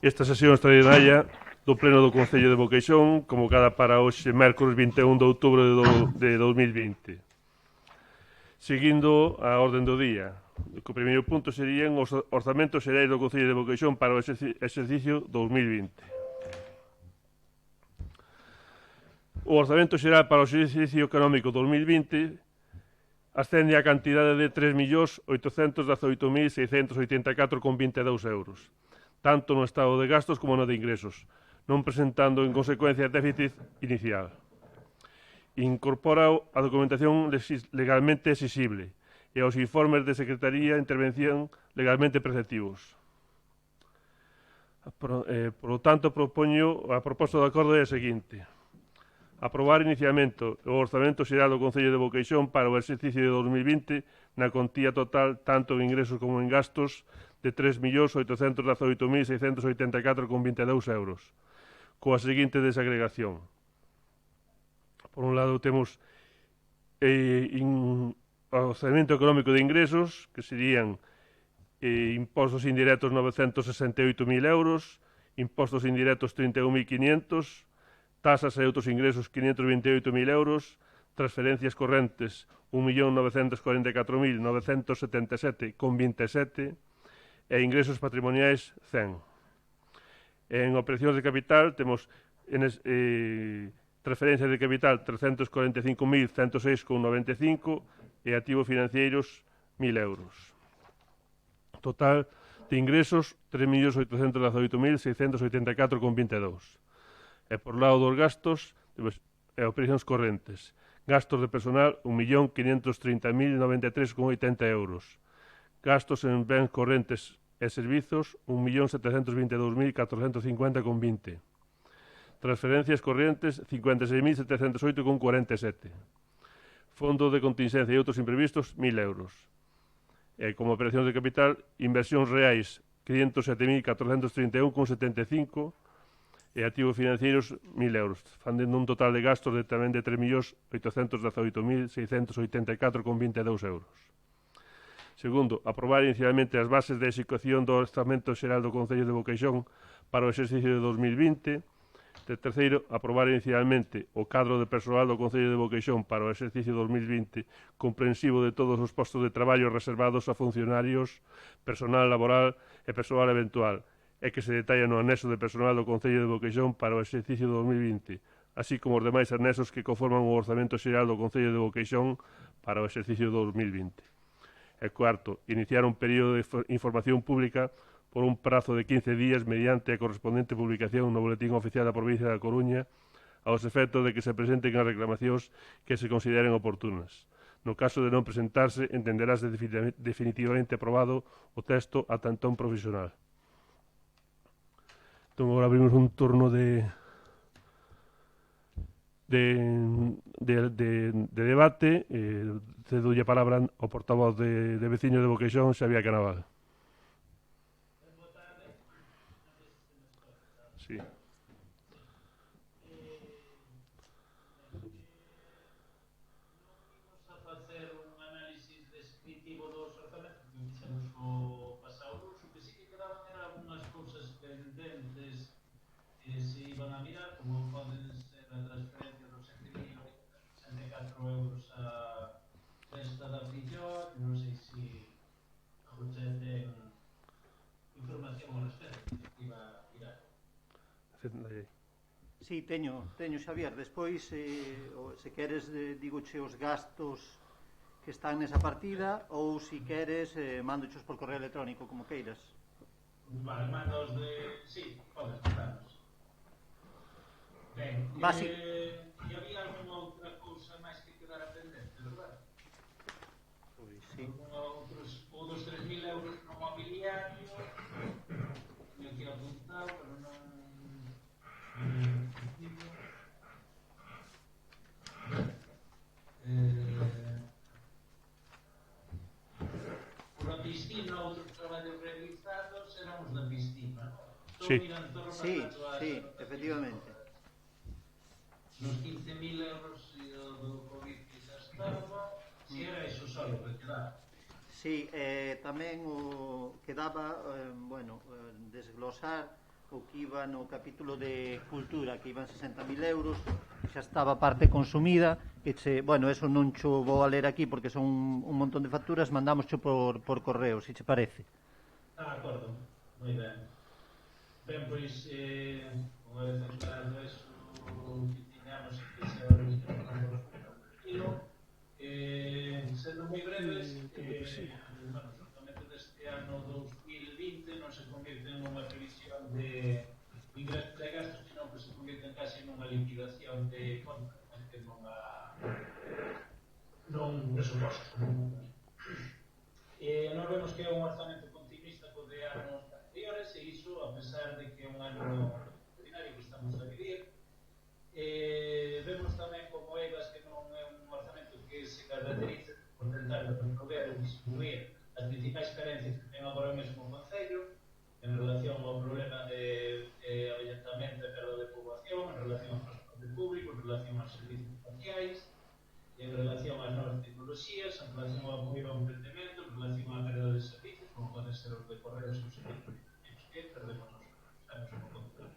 Esta sesión extraordinaria do Pleno do Concello de Boqueixón, convocada para hoxe, mércores 21 de outubro de 2020. Seguindo a orden do día, o primeiro punto serían os orzamentos xerais do Concello de Boqueixón para o exercicio 2020. O orzamento xeral para o exercicio económico 2020 ascende a cantidade de 3.818.684,22 euros, tanto no estado de gastos como no de ingresos, non presentando en consecuencia déficit inicial. Incorpora a documentación legalmente exixible e os informes de Secretaría de Intervención legalmente preceptivos. Por lo tanto, propoño a proposta de acordo é a seguinte: aprobar inicialmente o orzamento xeral do Concello de Boqueixón para o exercicio de 2020 na contía total tanto en ingresos como en gastos de 3.818.684,22 euros, coa seguinte desagregación. Por un lado temos o orzamento económico de ingresos, que serían impostos indirectos 968.000 euros, impostos indirectos 31.500, tasas e outros ingresos 528.000 euros, transferencias correntes 1.944.977,27 e ingresos patrimoniais 100. En operacións de capital temos transferencias de capital 345.106,95 e activos financeiros 1.000 euros. Total de ingresos 3.818.684,22. E por lado dos gastos temos operacións correntes. Gastos de personal 1.530.093,80 euros. Gastos en bens correntes e servizos 1.722.450,20. Transferencias correntes 56.708,47. Fondo de contingencia e outros imprevistos 1.000 euros. E como operacións de capital, inversións reais 507.431,75 e activos financeiros 1.000 euros, fandendo un total de gastos de tamén de 3.818.684,22 euros. Segundo, aprobar inicialmente as bases de execución do Orzamento Xeral do Concello de Boqueixón para o exercicio de 2020. Terceiro, aprobar inicialmente o cadro de persoal do Concello de Boqueixón para o exercicio 2020 comprensivo de todos os postos de traballo reservados a funcionarios, personal laboral e persoal eventual, e que se detalla no anexo de personal do Concello de Boqueixón para o exercicio 2020, así como os demais anexos que conforman o Orzamento Xeral do Concello de Boqueixón para o exercicio 2020. E cuarto, iniciar un período de información pública por un prazo de 15 días mediante a correspondente publicación no Boletín Oficial da Provincia da Coruña aos efectos de que se presenten as reclamacións que se consideren oportunas. No caso de non presentarse, entenderase definitivamente aprobado o texto ata entón provisional. Entón, agora abrimos un turno de debate. Cedolle a palabra ao portavoz de veciño de Boqueixón, Xavier Canaval. Sí. Imos a facer un análisis descriptivo dos orzamentos que fixemos o pasado lunes, que sí que quedaban algunhas cousas pendentes que se iban a mirar, como poden ser a transferencia dos 7.864 euros a festa da Filloa, non sei se a José ten información ao respecto, que iba a mirar. Sí, teño, Xavier. Despois, se queres, digoche os gastos que están nesa partida, ou se queres, mandochos por correo electrónico, como queiras. Vale, mandos de... Sí, podes mandarnos. Ben, e había alguna outra cousa máis que quedara pendente, verdad? Pois sí. O dos 3.000 euros no mobiliario, teño aquí apuntado, pero non... Por a piscina, outros traballos realizados éramos da piscina, non? Sí. Sí, efectivamente. Nos 15.000 euros do COVID que xa estaba, si era iso só o que quedaba. Sí, tamén o quedaba, desglosar o que iba no capítulo de cultura, que iban 60.000 euros, xa estaba parte consumida, e bueno, eso non cho vou a ler aquí porque son un montón de facturas, mandamoscho por correo, se che parece. De acordo, moi ben. Ben, pois, unha vez aclarado eso que tiñamos que se organizamos sendo moi breves, bueno, o orzamento deste ano 2020 non se convirte en unha previsión de ingresos e gastos, senón que se convirte en casi nunha liquidación de contas, que non presuposto. Nós vemos que é un orzamento continuista co de anos anteriores, e iso, a pesar de que é un ano ordinario que estamos a vivir. Vemos tamén como Eivas que non é un orzamento que se caracteriza por tentar resolver ou disminuir as principais carencias que ten agora mesmo o Concello en relación ao problema de avellentamento e perda de poboación, en relación ao transporte público, en relación aos servicios sociais, en relación ás novas tecnoloxías, en relación ao apoio ao emprendemento, en relación á perda de servicios, como poden ser os de correos e os servicios que perdemos nos anos como control.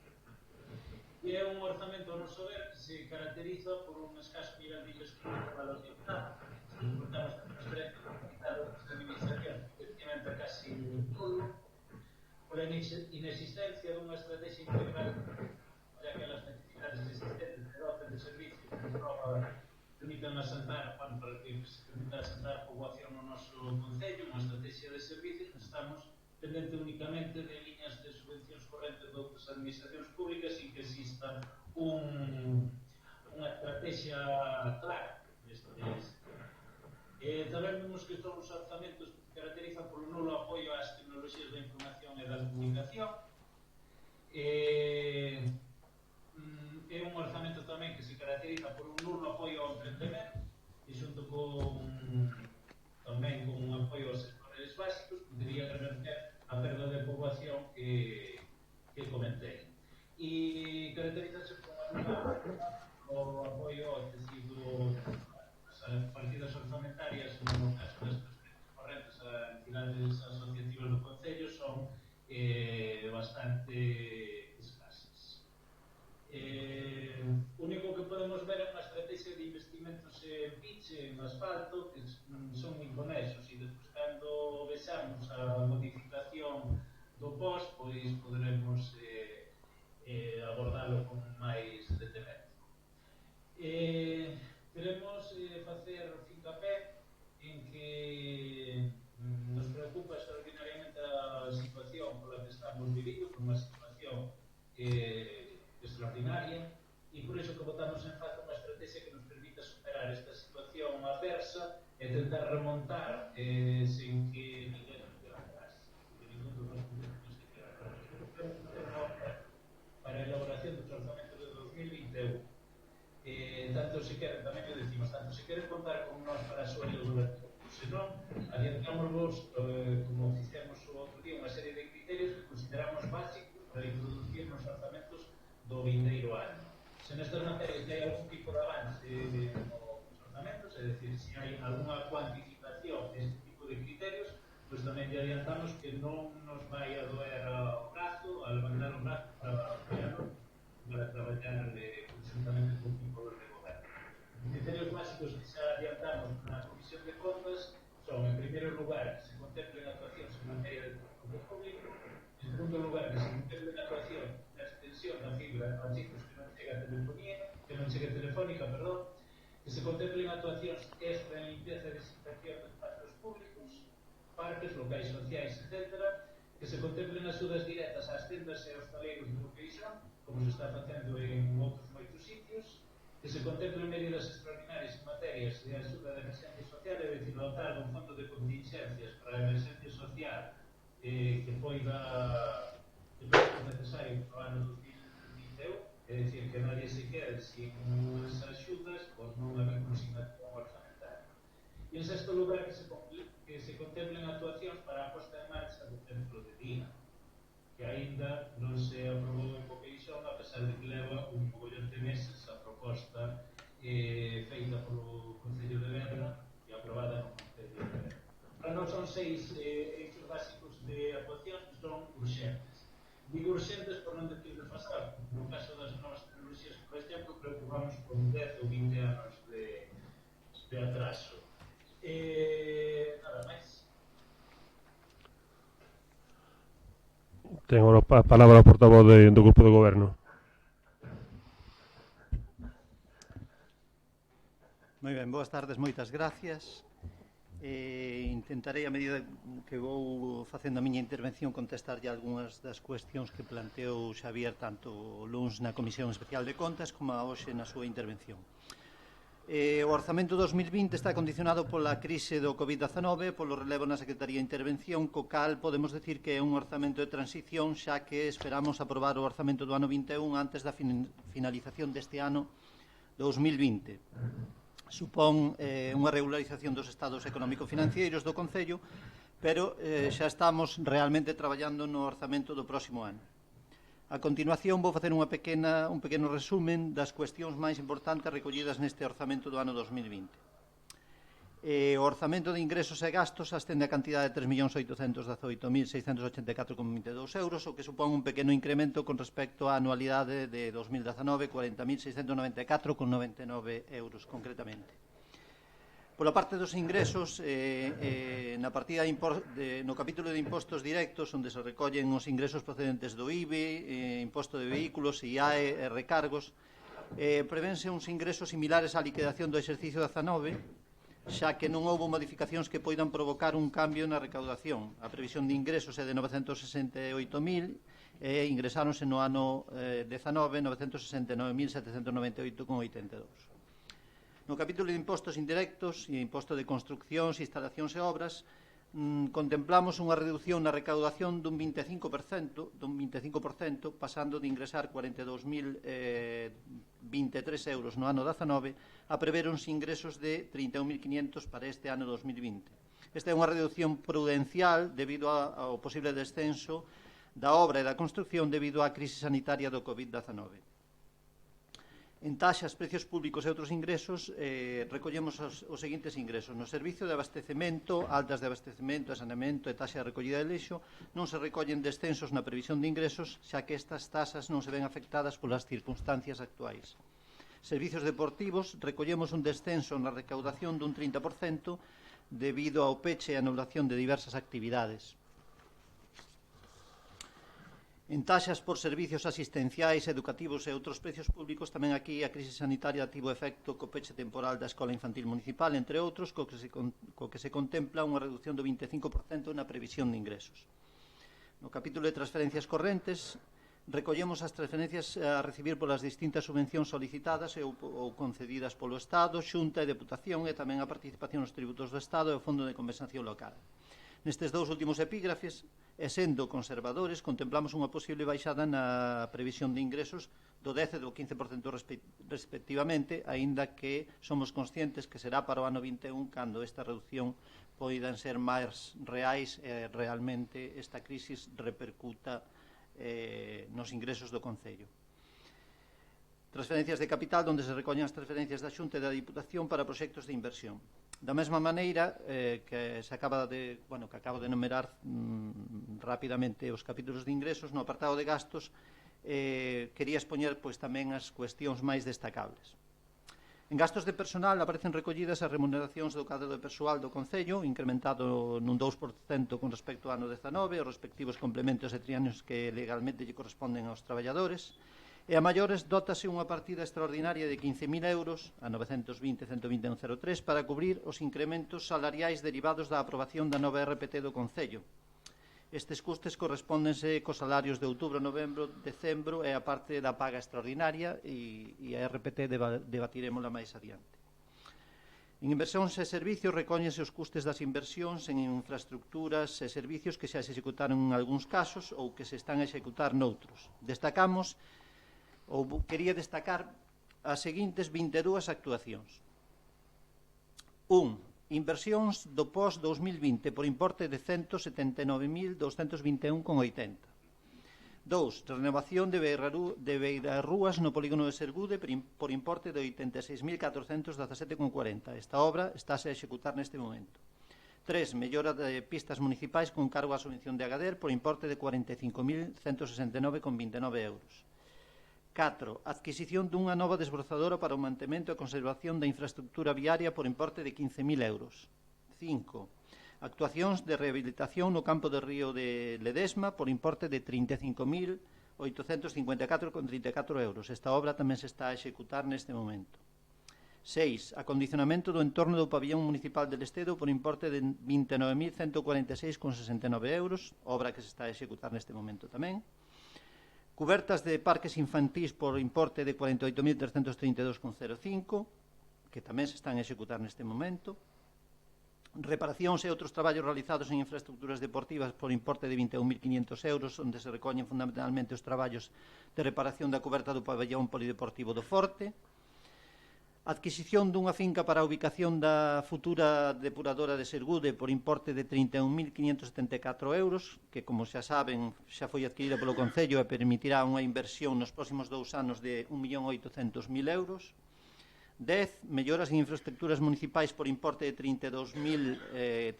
E é un orzamento, a noso ver, que se caracteriza por un escaso nivel de investimentos para os deputados. Se importamos a transferencia de capital de administración, efectivamente casi nulo, por a inexistencia dunha estrategia integral de aquelas necesidades existentes de dote de servicios que permitan asentar, bueno, para que se permita asentar a poboación no noso Concello, unha estrategia de servicios, estamos dependente únicamente de líneas de subvencións correntes de outras administracións públicas sin que exista unha estrategia clara destes. Tamén vemos que son os orzamentos que se caracterizan polo nulo apoio ás tecnoloxías da información e da comunicación. É un orzamento tamén que se caracteriza por un nulo apoio ao emprendemento e xunto tamén con un apoio aos sectores básicos podería reverter a perda de poboación que comentei. E caracterízase por o apoio ao tecido, as partidas orzamentarias, no caso das transferencias correntes a entidades asociativas do Concello, son bastante escasas. O único que podemos ver é unha estrategia de investimentos en piche, en asfalto, que son moi conexos, e despois cando vexamos a modificación do POS, pois poderemos abordalo con máis detenimento. Queremos facer fincapé en que nos preocupa extraordinariamente a situación pola que estamos vivindo, por unha situación extraordinaria, e por iso que botamos en falta unha estrategia que nos permita superar esta situación adversa e tentar remontar sin que ninguén nos quede atrás, que ningún dos nosos políticos se quede atrás. Para a elaboración dos orzamentos de 2021, tanto se queren, tamén o decimos, tanto se queren contar con nós para a súa elaboración, se non, adiantamos como fixemos o outro día, unha serie de criterios que consideramos básicos para introducir nos orzamentos do vindeiro ano. Se nestas materias hai algún tipo de avance nos orzamentos, é dicir, se hai algunha cuantificación deste tipo de criterios, pois tamén lle adiantamos que non nos vai a doer o brazo, a levantar o brazo para apoiarnos, para traballar conjuntamente con o equipo de goberno. Os criterios básicos que xa adiantamos na Comisión de Contas son, en primeiro lugar, que se contemplen actuacións en materia de transporte público, en segundo lugar, que se contemplen actuacións na extensión da fibra a chicos que non chega a telefonía, que non chega telefónica, perdón, que se contemplen actuacións extra en limpieza e desinfección de espacios públicos, parques, locais sociais, etc., que se contemplen axudas directas ás tendas e aos taleiros de vocación, como se está facendo en outros moitos sitios, que se contemplen medidas extraordinarias en materias de axuda de emerxencia social, é dicir, dotar dun fondo de contingencias para a emerxencia social que poida ser necesario para o ano 2021, é dicir, que nadie se quede sin esas axudas por non haber consignación orzamentaria. E en sexto lugar, que se contemplen actuacións para a posta en marcha do centro de día, que aínda non se aprobou en Boqueixón, a pesar de que leva un mogollón de meses a proposta feita polo Concello de Berna e aprobada no Concello de Berna. Para nós son 6 eixos básicos de actuacións que son urxentes. Digo urxentes por non decir desfasadas, porque no caso das novas tecnologías, por exemplo, creo que vamos con 10 ou 20 anos de atraso. Nada máis. Ten a palabra o portavoz do Grupo de Goberno. Moi ben, boas tardes, moitas gracias. Intentarei, a medida que vou facendo a miña intervención, contestarlle algunhas das cuestións que planteou Xavier tanto o luns na Comisión Especial de Contas como a hoxe na súa intervención. O orzamento 2020 está condicionado pola crise do Covid-19 polo relevo na Secretaría de Intervención, co cal podemos decir que é un orzamento de transición, xa que esperamos aprobar o orzamento do ano 21 antes da finalización deste ano 2020. Supón unha regularización dos estados económico-financeiros do Concello, pero xa estamos realmente traballando no orzamento do próximo ano. A continuación vou facer un pequeno resumen das cuestións máis importantes recollidas neste orzamento do ano 2020. O orzamento de ingresos e gastos ascende a cantidade de 3.818.684,22 euros, o que supón un pequeno incremento con respecto á anualidade de 2019, 40.694,99 euros concretamente. Pola parte dos ingresos, na partida no capítulo de impostos directos, onde se recollen os ingresos procedentes do IBI, imposto de vehículos, IAE e recargos, prevense uns ingresos similares á liquidación do exercicio 19, xa que non houbo modificacións que poidan provocar un cambio na recaudación. A previsión de ingresos é de 968.000 e ingresáronse no ano 19 969.798,82. No capítulo de impostos indirectos e imposto de construccións, instalacións e obras, contemplamos unha reducción na recaudación dun 25%, pasando de ingresar 42.023 euros no ano 19 a prever uns ingresos de 31.500 para este ano 2020. Esta é unha reducción prudencial debido ao posible descenso da obra e da construcción debido á crise sanitaria do COVID-19. En taxas, precios públicos e outros ingresos, recollemos os seguintes ingresos. No servicio de abastecemento, altas de abastecemento, saneamento e taxa de recollida de lixo, non se recollen descensos na previsión de ingresos, xa que estas taxas non se ven afectadas polas circunstancias actuais. Servicios deportivos, recollemos un descenso na recaudación dun 30% debido ao peche e anulación de diversas actividades. En taxas por servicios asistenciais, educativos e outros precios públicos, tamén aquí a crise sanitaria tivo efecto co peche temporal da Escola Infantil Municipal, entre outros, co que se contempla unha reducción do 25% na previsión de ingresos. No capítulo de transferencias correntes, recollemos as transferencias a recibir polas distintas subvencións solicitadas ou concedidas polo Estado, Xunta e Deputación, e tamén a participación nos tributos do Estado e o Fondo de Compensación Local. Nestes dous últimos epígrafes, e sendo conservadores, contemplamos unha posible baixada na previsión de ingresos do 10% e do 15% respectivamente, aínda que somos conscientes que será para o ano 21 cando esta reducción poidan ser máis reais e realmente esta crisis repercuta nos ingresos do Concello. Transferencias de capital, onde se recollen as transferencias da Xunta e da Diputación para proxectos de inversión. Da mesma maneira que acabo de enumerar rapidamente os capítulos de ingresos, no apartado de gastos quería expoñer tamén as cuestións máis destacables. En gastos de personal aparecen recollidas as remuneracións do cadro de persoal do Concello, incrementado nun 2% con respecto ao ano 19, os respectivos complementos e trianios que legalmente lle corresponden aos traballadores. E a maiores dótase unha partida extraordinaria de 15.000 euros a 920.121.03 para cubrir os incrementos salariais derivados da aprobación da nova RPT do Concello. Estes custes correspóndense cos salarios de outubro, novembro, decembro e a parte da paga extraordinaria e a RPT debatiremosla máis adiante. En inversións e servicios recóñense os custes das inversións en infraestructuras e servicios que xa se executaron en algúns casos ou que se están a executar noutros. Quería destacar as seguintes 22 actuacións. 1. Inversións do pós-2020 por importe de 179.221,80. 2. Renovación de beirarrúas no polígono de Sergude por importe de 86.417,40. Esta obra estáse a executar neste momento. 3. Mellora de pistas municipais con cargo á subvención de Agader por importe de 45.169,29 euros. 4. Adquisición dunha nova desbrozadora para o mantemento e conservación da infraestructura viaria por importe de 15.000 euros. 5. Actuacións de rehabilitación no campo de Río de Ledesma por importe de 35.854,34 euros. Esta obra tamén se está a executar neste momento. 6. Acondicionamento do entorno do pabillón municipal de Lestedo por importe de 29.146,69 euros, obra que se está a executar neste momento tamén. Cubertas de parques infantís por importe de 48.332,05, que tamén se están a executar neste momento. Reparacións e outros traballos realizados en infraestructuras deportivas por importe de 21.500 euros, onde se recollen fundamentalmente os traballos de reparación da cuberta do pabellón polideportivo do Forte. Adquisición dunha finca para a ubicación da futura depuradora de Sergude por importe de 31.574 euros, que, como xa saben, xa foi adquirida polo Concello e permitirá unha inversión nos próximos 2 anos de 1.800.000 euros. 10. Melloras en infraestructuras municipais por importe de 32.034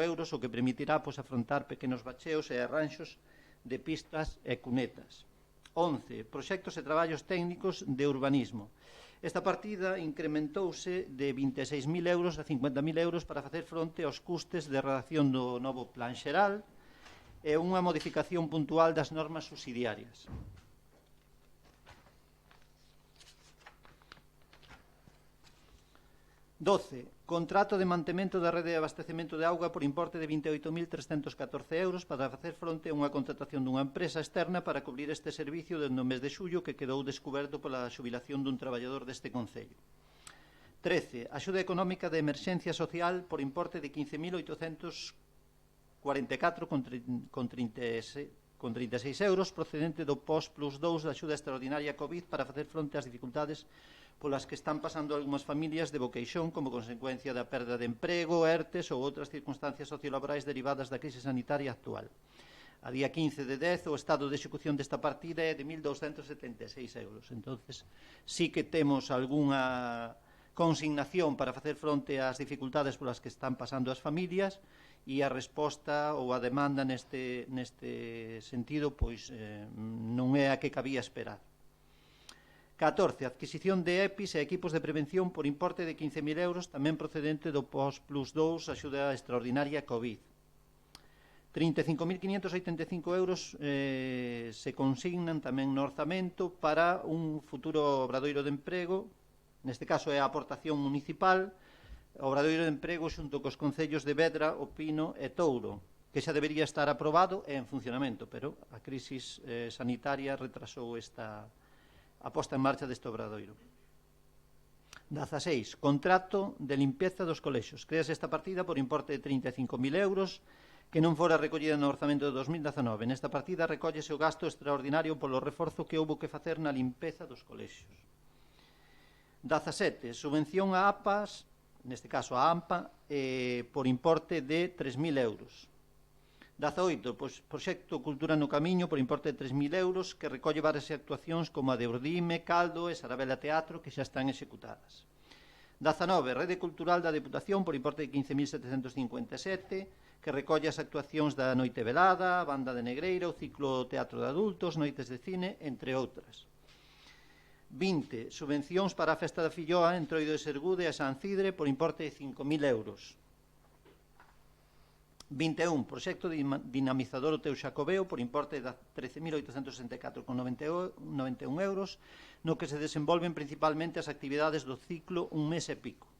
euros, o que permitirá afrontar pequenos bacheos e arranxos de pistas e cunetas. 11. Proxectos e traballos técnicos de urbanismo. Esta partida incrementouse de 26.000 euros a 50.000 euros para facer fronte aos custes de redacción do novo plan xeral e unha modificación puntual das normas subsidiarias. 12. Contrato de mantemento da rede de abastecemento de auga por importe de 28.314 euros para facer fronte a unha contratación dunha empresa externa para cubrir este servicio dende o mes de xullo que quedou descoberto pola xubilación dun traballador deste Concello. 13. Axuda económica de emerxencia social por importe de 15.844,36 euros procedente do POS plus 2 da axuda extraordinaria COVID para facer fronte ás dificultades polas que están pasando algunhas familias de Boqueixón como consecuencia da perda de emprego, ERTES ou outras circunstancias sociolaborais derivadas da crise sanitaria actual. A día 15 de 10, o estado de execución desta partida é de 1.276 euros. Entonces, sí que temos algunha consignación para facer fronte ás dificultades polas que están pasando as familias e a resposta ou a demanda neste sentido pois non é a que cabía esperar. 14. Adquisición de EPIs e equipos de prevención por importe de 15.000 euros, tamén procedente do POS plus 2, axuda extraordinaria COVID. 35.585 euros se consignan tamén no orzamento para un futuro obradoiro de emprego, neste caso é a aportación municipal, obradoiro de emprego xunto cos concellos de Vedra, O Pino e Touro, que xa debería estar aprobado e en funcionamento, pero a crisis sanitaria retrasou esta a posta en marcha deste obradoiro. 16. Contrato de limpeza dos colexios. Créase esta partida por importe de 35.000 euros que non fora recollida no orzamento de 2019. Nesta partida recóllese o gasto extraordinario polo reforzo que houbo que facer na limpeza dos colexios. 17. Subvención a APAS, neste caso a AMPA, por importe de 3.000 euros. 18. Proxecto Cultura no Camiño por importe de 3.000 euros que recolle varias actuacións como a de Urdime, Caldo e Sarabela Teatro que xa están executadas. 19. Rede Cultural da Deputación por importe de 15.757 que recolle as actuacións da Noite Velada, a Banda de Negreira, o Ciclo Teatro de Adultos, Noites de Cine, entre outras. 20. Subvencións para a Festa da Filloa en Troido de Sergude e San Cidre por importe de 5.000 euros. 21. Proxecto de dinamizador o Teu Xacobeo por importe de 13.864,91 euros no que se desenvolven principalmente as actividades do ciclo Un Mes e Pico.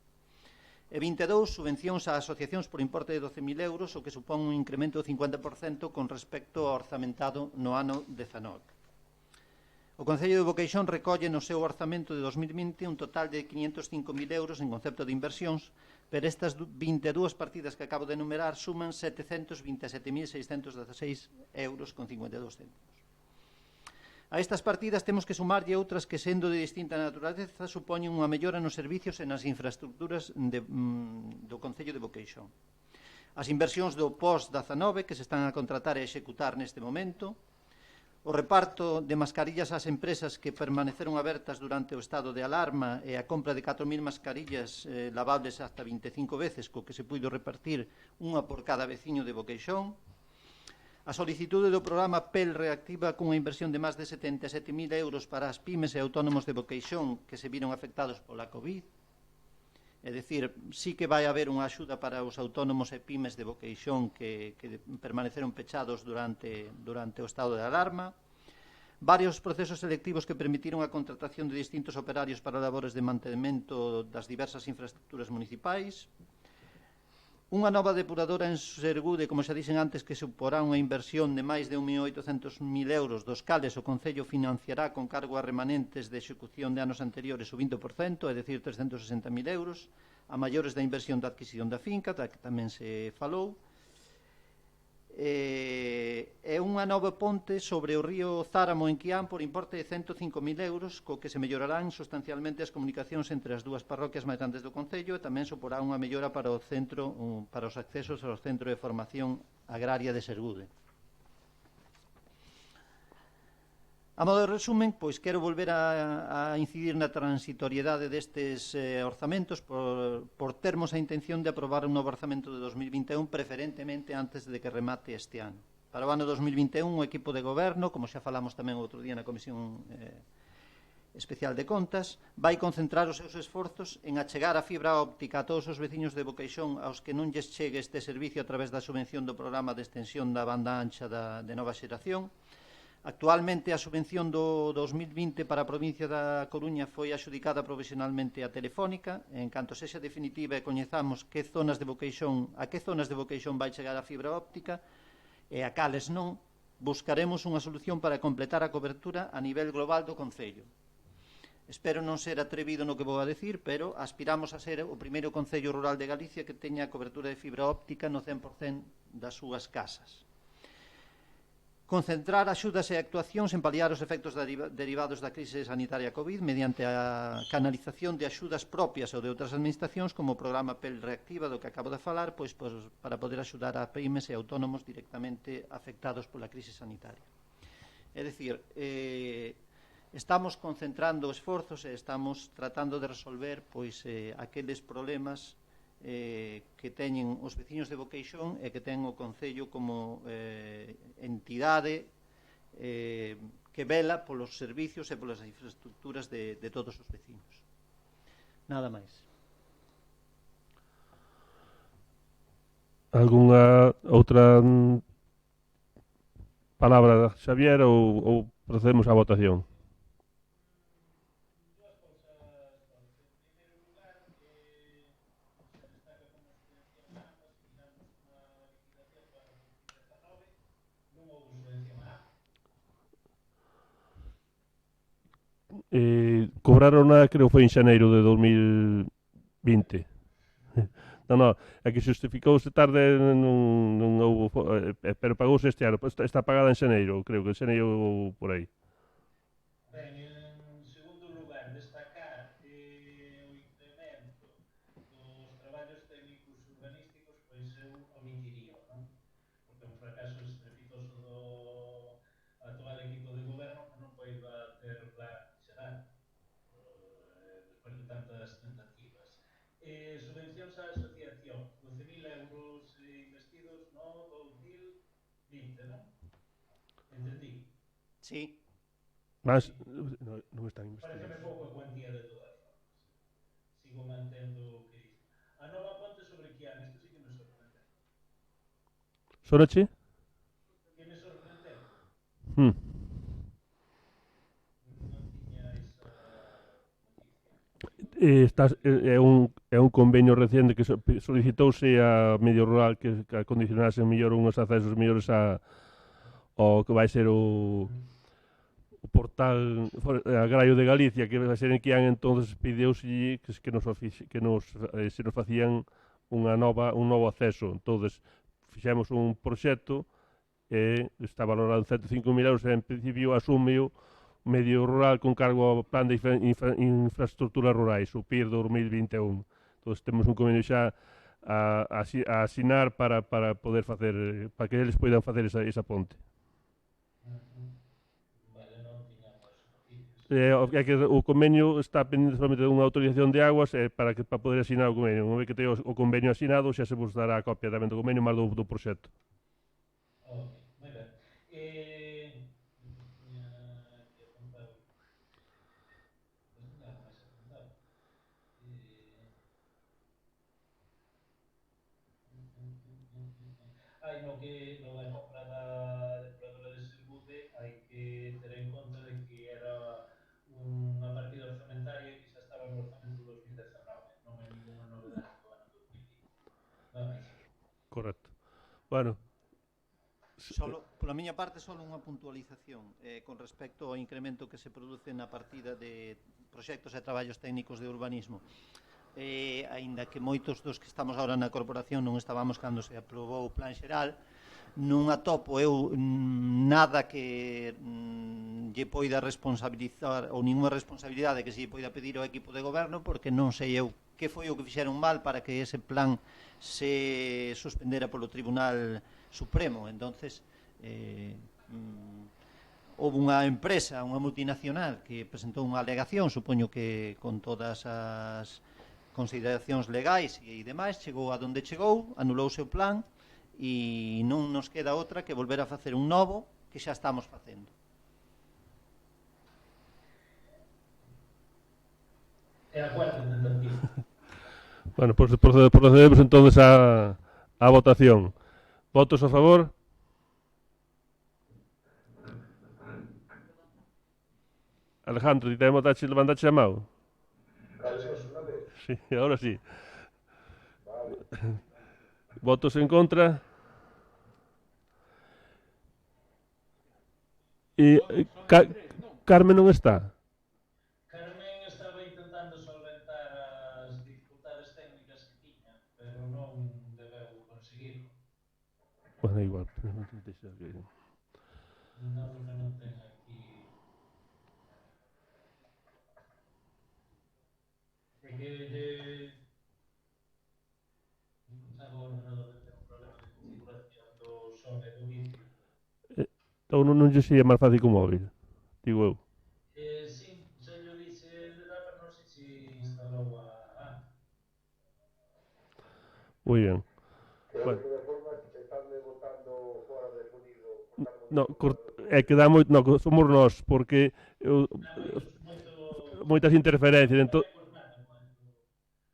E 22. Subvencións a asociacións por importe de 12.000 euros o que supón un incremento do 50% con respecto ao orzamentado no ano 19. O Concello de Boqueixón recolle no seu orzamento de 2020 un total de 505.000 euros en concepto de inversións, pero estas 22 partidas que acabo de enumerar suman 727.616 euros con 52 céntimos. A estas partidas temos que sumarlle outras que, sendo de distinta naturaleza, supoñen unha mellora nos servicios e nas infraestructuras do Concello de Boqueixón. As inversións do POS 19 que se están a contratar e executar neste momento, O reparto de mascarillas ás empresas que permaneceron abertas durante o estado de alarma e a compra de 4.000 mascarillas lavables hasta 25 veces, co que se puido repartir unha por cada veciño de Boqueixón. A solicitude do programa PEL reactiva cunha inversión de máis de 77.000 euros para as pymes e autónomos de Boqueixón que se viron afectados pola COVID. É dicir, sí que vai haber unha axuda para os autónomos e pymes de Boqueixón que permaneceron pechados durante o estado de alarma. Varios procesos selectivos que permitiron a contratación de distintos operarios para labores de mantemento das diversas infraestructuras municipais. Unha nova depuradora en Sergude, como xa dixen antes, que suporá unha inversión de máis de 1.800.000 euros, dos cales o Concello financiará con cargo a remanentes de execución de anos anteriores o 20%, é dicir, 360.000 euros, a maiores da inversión da adquisición da finca, da que tamén se falou. É unha nova ponte sobre o río Záramo en Quián por importe de 105.000 euros, co que se mellorarán sustancialmente as comunicacións entre as dúas parroquias máis grandes do Concello e tamén suporá unha mellora para o centro, para os accesos ao Centro de Formación Agraria de Sergude. A modo de resumen, pois quero volver a incidir na transitoriedade destes orzamentos por termos a intención de aprobar un novo orzamento de 2021 preferentemente antes de que remate este ano. Para o ano 2021, o equipo de goberno, como xa falamos tamén outro día na Comisión Especial de Contas, vai concentrar os seus esforzos en achegar a fibra óptica a todos os veciños de Boqueixón aos que non lles chegue este servicio a través da subvención do programa de extensión da banda ancha de nova xeración. Actualmente a subvención do 2020 para a provincia da Coruña foi axudicada provisionalmente a Telefónica. En canto sexa definitiva e coñezamos a que zonas de Boqueixón vai chegar a fibra óptica e a cales non, buscaremos unha solución para completar a cobertura a nivel global do Concello. Espero non ser atrevido no que vou a decir, pero aspiramos a ser o primeiro Concello rural de Galicia que teña a cobertura de fibra óptica no 100% das súas casas. Concentrar axudas e actuacións en paliar os efectos derivados da crise sanitaria COVID mediante a canalización de axudas propias ou de outras administracións como o programa PEL Reactiva do que acabo de falar, pois para poder axudar a pymes e autónomos directamente afectados pola crise sanitaria. É dicir, estamos concentrando esforzos e estamos tratando de resolver pois aqueles problemas que teñen os veciños de Boqueixón e que ten o Concello como entidade que vela polos servicios e polas infraestructuras de todos os veciños. Nada máis. Algunha outra palabra, Xavier, ou procedemos á votación? Cobraron creo foi en xaneiro de 2020. Non, é que justificouse tarde, non houve, pero pagouse este ano, está pagada en xaneiro, creo que en xaneiro por aí. Ben, en segundo lugar, destacar o incremento dos traballos técnicos urbanísticos, pois eu omitiría, non? Porque é un fracaso estrepitoso do actual equipo de goberno que non poida ter plan xeral despois de tantas tentativas. Subvencións á asociación, 12.000 euros investidos no 2020, non? Entendí? Sí. Mas non están investidos. Pareceme pouco a cuantía de todas formas. Sigo mantendo o que dice. A nova ponte sobre Quián, isto sí que me sorprendeu. Sonache? Que me sorprendeu. Non tiña esa noticia. É un convenio recente que solicitouse a Medio Rural que acondicionase mellor uns accesos mellores ao que vai ser o portal agrario de Galicia, que vai ser en Quián. Entonces pideuse que se nos facían un novo acceso. Entonces fixemos un proxecto e está valorado en 105.000 euros e en principio asúmeo Medio Rural con cargo ao Plan de Infraestructuras Rurais, o PIR 2021. Entón, temos un convenio xa a asinar para poder facer, para que eles poidan facer esa ponte. É que o convenio está pendiente solamente de unha autorización de aguas para poder asinar o convenio. Unha vez que teño o convenio asinado, xa se vos dará a copia tamén do convenio máis do proxecto. Ok, moi ben. Que apuntado. Pois non nada máis apuntado. No que no da compra da depuradora de Serbude hai que ter en conta de que era unha partida orzamentaria que xa estaba no orzamento 2019, non é ninguna novedade do ano 2020. Nada máis. Correcto. Bueno, Pola miña parte, só unha puntualización con respecto ao incremento que se produce na partida de proxectos e traballos técnicos de urbanismo. Aínda que moitos dos que estamos agora na corporación non estábamos cando se aprobou o plan xeral, non atopo eu nada que lle poida responsabilizar ou ninguna responsabilidade que se lle poida pedir ao equipo de goberno, porque non sei eu que foi o que fixeron mal para que ese plan se suspendera polo Tribunal Supremo. Entonces houve unha empresa, unha multinacional que presentou unha alegación, supoño que con todas as consideracións legais e demais, chegou a donde chegou, anulouse o plan e non nos queda outra que volver a facer un novo que xa estamos facendo. É a cuarta tentativa. bueno, pues procedemos entonces a votación. Votos a favor? Alejandro, ti tamén levantache a mão? Sí, ahora sí. Votos en contra? E Carmen non está? Carmen estaba intentando solventar as dificultades técnicas que tiña, pero non debeu conseguirlo. Bueno, igual. Non ten aquí. É que o ordenador ten un problema de configuración do son e do vídeo. Então non lle sería máis fácil co móvil, digo eu. Sí, xa yo dixe de dar, pero non sei se instalou a app. Moi ben. Bueno. No, é que dá moito, no, somos nós, porque moitas interferencias, entón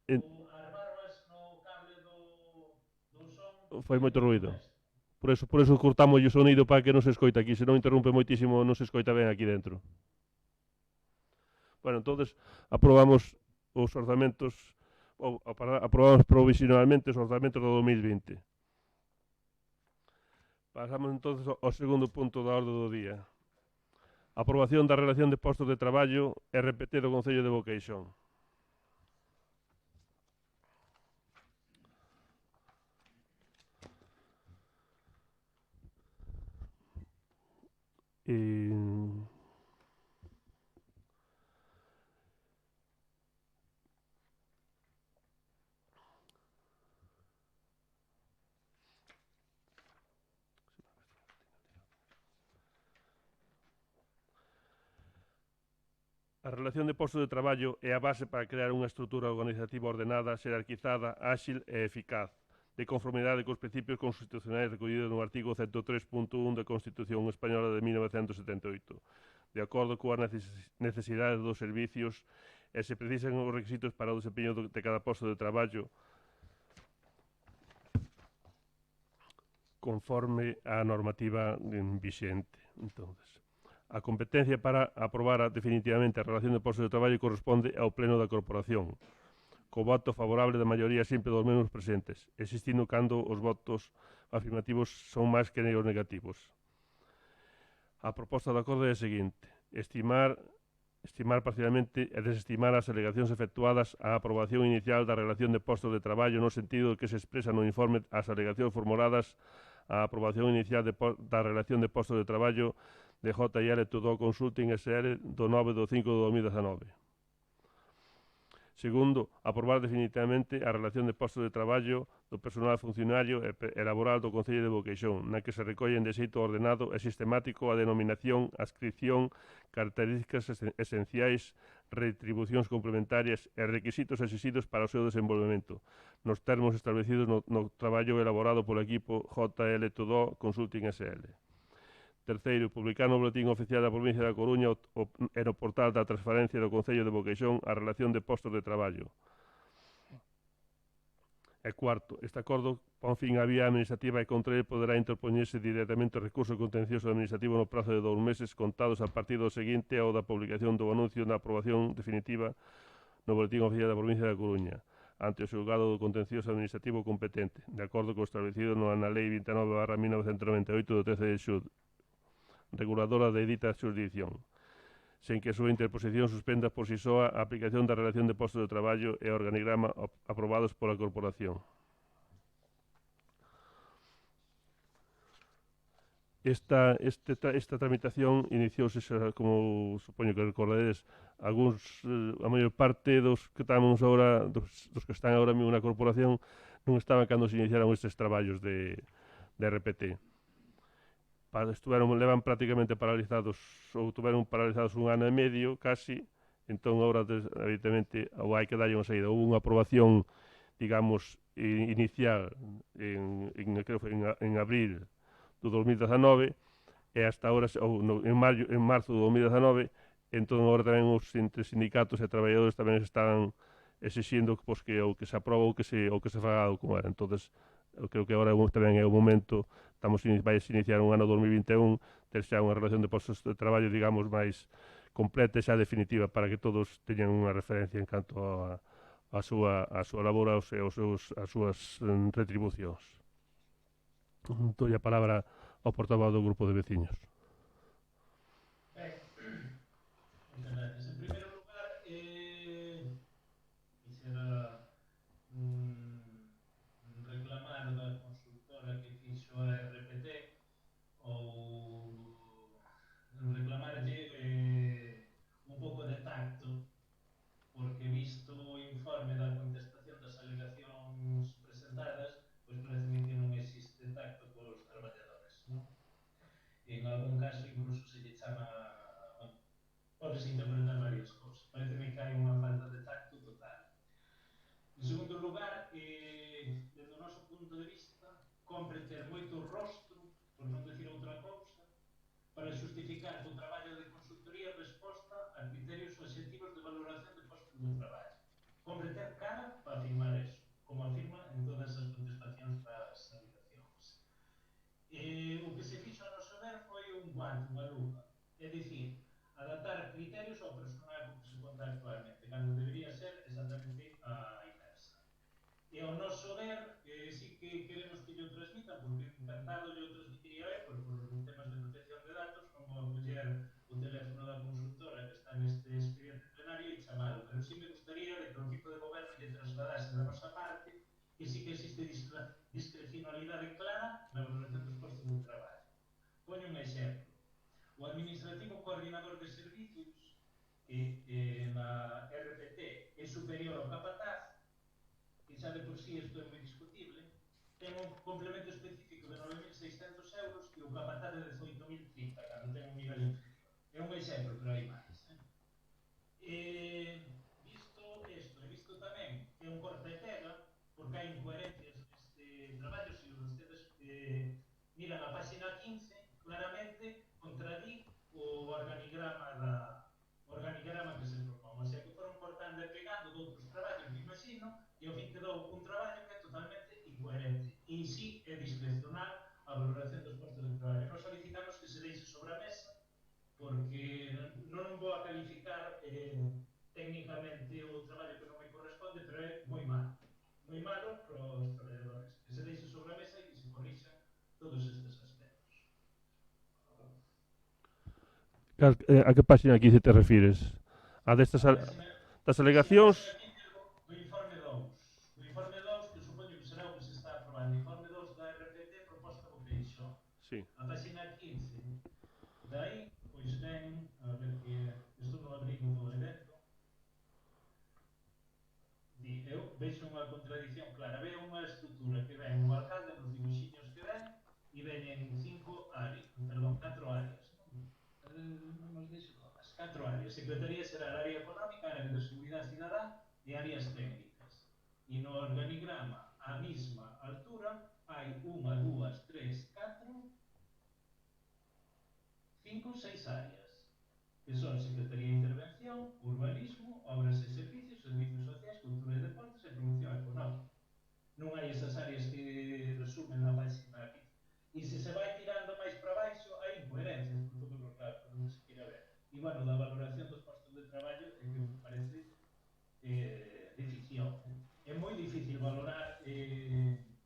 As barbas no cable do son fai moito ruido. Por eso cortamos o sonido para que non se escoita aquí, se non interrompe moitísimo, non se escoita ben aquí dentro. Bueno, entonces aprobamos os orzamentos, ou aprobamos provisionalmente os orzamentos do 2020. Pasamos entonces ao segundo punto da orde do día. Aprobación da relación de postos de traballo RPT do Concello de Boqueixón. A relación de postos de traballo é a base para crear unha estrutura organizativa ordenada, xerarquizada, áxil e eficaz, de conformidade cos principios constitucionais recollidos no artigo 103.1 da Constitución Española de 1978, de acordo coas necesidades dos servicios e se precisan os requisitos para o desempeño de cada posto de traballo conforme á normativa vixente. Entonces, a competencia para aprobar definitivamente a relación de postos de traballo corresponde ao Pleno da Corporación, co voto favorable da maioría simple dos membros presentes, existindo cando os votos afirmativos son máis que os negativos. A proposta de acordo é a seguinte: estimar parcialmente e desestimar as alegacións efectuadas á aprobación inicial da relación de postos de traballo no sentido que se expresa no informe as alegacións formuladas á aprobación inicial da relación de postos de traballo de JL Tudor Consulting SL do 9 de 5 de 2019. Segundo, aprobar definitivamente a relación de postos de traballo do personal funcionario e laboral do Concello de Boqueixón, na que se recollen de xeito ordenado e sistemático a denominación, adscripción, características esenciais, retribucións complementarias e requisitos exigidos para o seu desenvolvemento, nos termos establecidos no traballo elaborado polo equipo JL Tudó Consulting SL. Terceiro, publicar no Boletín Oficial da Provincia da Coruña e no portal da transparencia do Concello de Boqueixón a relación de postos de traballo. E cuarto, este acordo pon fin á vía administrativa e contra ele poderá interpoñerse directamente o recurso contencioso administrativo no prazo de 2 meses contados a partir do seguinte ao da publicación do anuncio na aprobación definitiva no Boletín Oficial da Provincia da Coruña ante o xulgado do contencioso administrativo competente, de acordo co establecido na Lei 29/1998 do 13 de xullo, reguladora de dita xurisdicción, sen que a súa interposición suspenda por si soa a aplicación da relación de postos de traballo e organigrama aprobados pola corporación. Esta tramitación iniciouse, como supoño que recordaredes, a maior parte dos que estamos agora, dos que están agora mesmo na corporación, non estaban cando se iniciaron estes traballos de RPT. Levan prácticamente paralizados ou tuveron paralizados 1 ano e medio casi, entón agora evidentemente hai que darlle unha saída. Houve unha aprobación, digamos, inicial en abril do 2019 e hasta agora en marzo do 2019, entón agora tamén os sindicatos e traballadores tamén están exixindo que o que se aproba ou que se faga algo con ela. Entonces, eu creo que agora tamén é o momento, vai a iniciar un ano 2021, ter xa unha relación de postos de traballo, digamos, máis completa e xa definitiva para que todos teñan unha referencia en canto a súa labor e as súas retribucións. Dou a palabra ao portavoz do grupo de veciños. Ben, moitas gracias. En primeiro lugar, quixera reclamar da consultora que fixo a RPT ou reclamarlle un pouco de tacto, porque visto o informe da contestación das alegacións presentadas, pois parece que non existe tacto cos traballadores, non? En algún caso incluso se lle chama, bueno, podese interpretar varias cousas. Parece que hai unha falta de tacto total. En segundo lugar, desde o noso punto de vista, compre ter moito rostro, por non decir outra cousa, para xustificar que o traballo de consultoría resposta a criterios obxectivos de valoración de postos de traballo. Compre ter cara para afirmar eso, como afirma en todas as contestacións das alegacións. O que se fixo a noso ver foi un guante, unha lupa, é dicir, adaptar criterios ao personal co que se conta actualmente, cando debería ser exactamente a inversa. E ao noso ver, sí que queremos que yo transmitan, porque encantado yo transmitiría por temas de protección de datos, como coller o teléfono da consultora que está neste expediente plenario e chamalo, pero sí me gustaría de que o equipo de goberno lle trasladase da nosa parte que sí que existe discrecionalidade clara na valoración dos postos de traballo. Poño un exemplo. O administrativo coordinador de servicios, que na RPT é superior ao capataz, que xa de por sí isto é moi discutible, ten un complemento específico de 9.600 euros e o capataz de 18.030, cando ten un nivel inferior. É un exemplo, pero hai máis. Visto isto, e visto tamén que é un corta e pega, porque hai incoherencias neste traballo, se ustedes miran a página 15, claramente contradí o organigrama que se propón. O sea, que foron cortando e pegando de outros traballos, me imagino, e ao fin quedou un traballo que é totalmente incoherente. E sí é discrecional a valoración dos postos de traballo. Nos solicitamos que se deixe sobre a mesa, porque non vou a calificar técnicamente o traballo que non me corresponde, pero é moi malo. Moi malo para os traballadores. Que se deixe sobre a mesa e que se corrixan todos estes aspectos. A que página aquí se te refires? A destas das alegacións? Do informe 2. Do informe 2, que supoño que será o que se está aprobando. Informe 2 da RPT proposta por Peixó. Sí. A página 15. Daí, pois ven, a ver que isto non abrí no evento. 4 áreas. Secretaría será a área económica, a área de seguridade cidadá e áreas técnicas. E no organigrama, a mesma altura, hai 1, 2, 3, 4, 5, 6 áreas, que son Secretaría de Intervención, Urbanismo, Obras e Servicios, Servicios Sociais, Cultura e Deportes e Promoción Económica. Non hai esas áreas que resumen na página aquí. E se se vai tirando máis para baixo, hai incoherencias por todos os lados, por onde se quira ver. E, bueno, da valoración dos postos de traballo é que me parece de ficción. É moi difícil valorar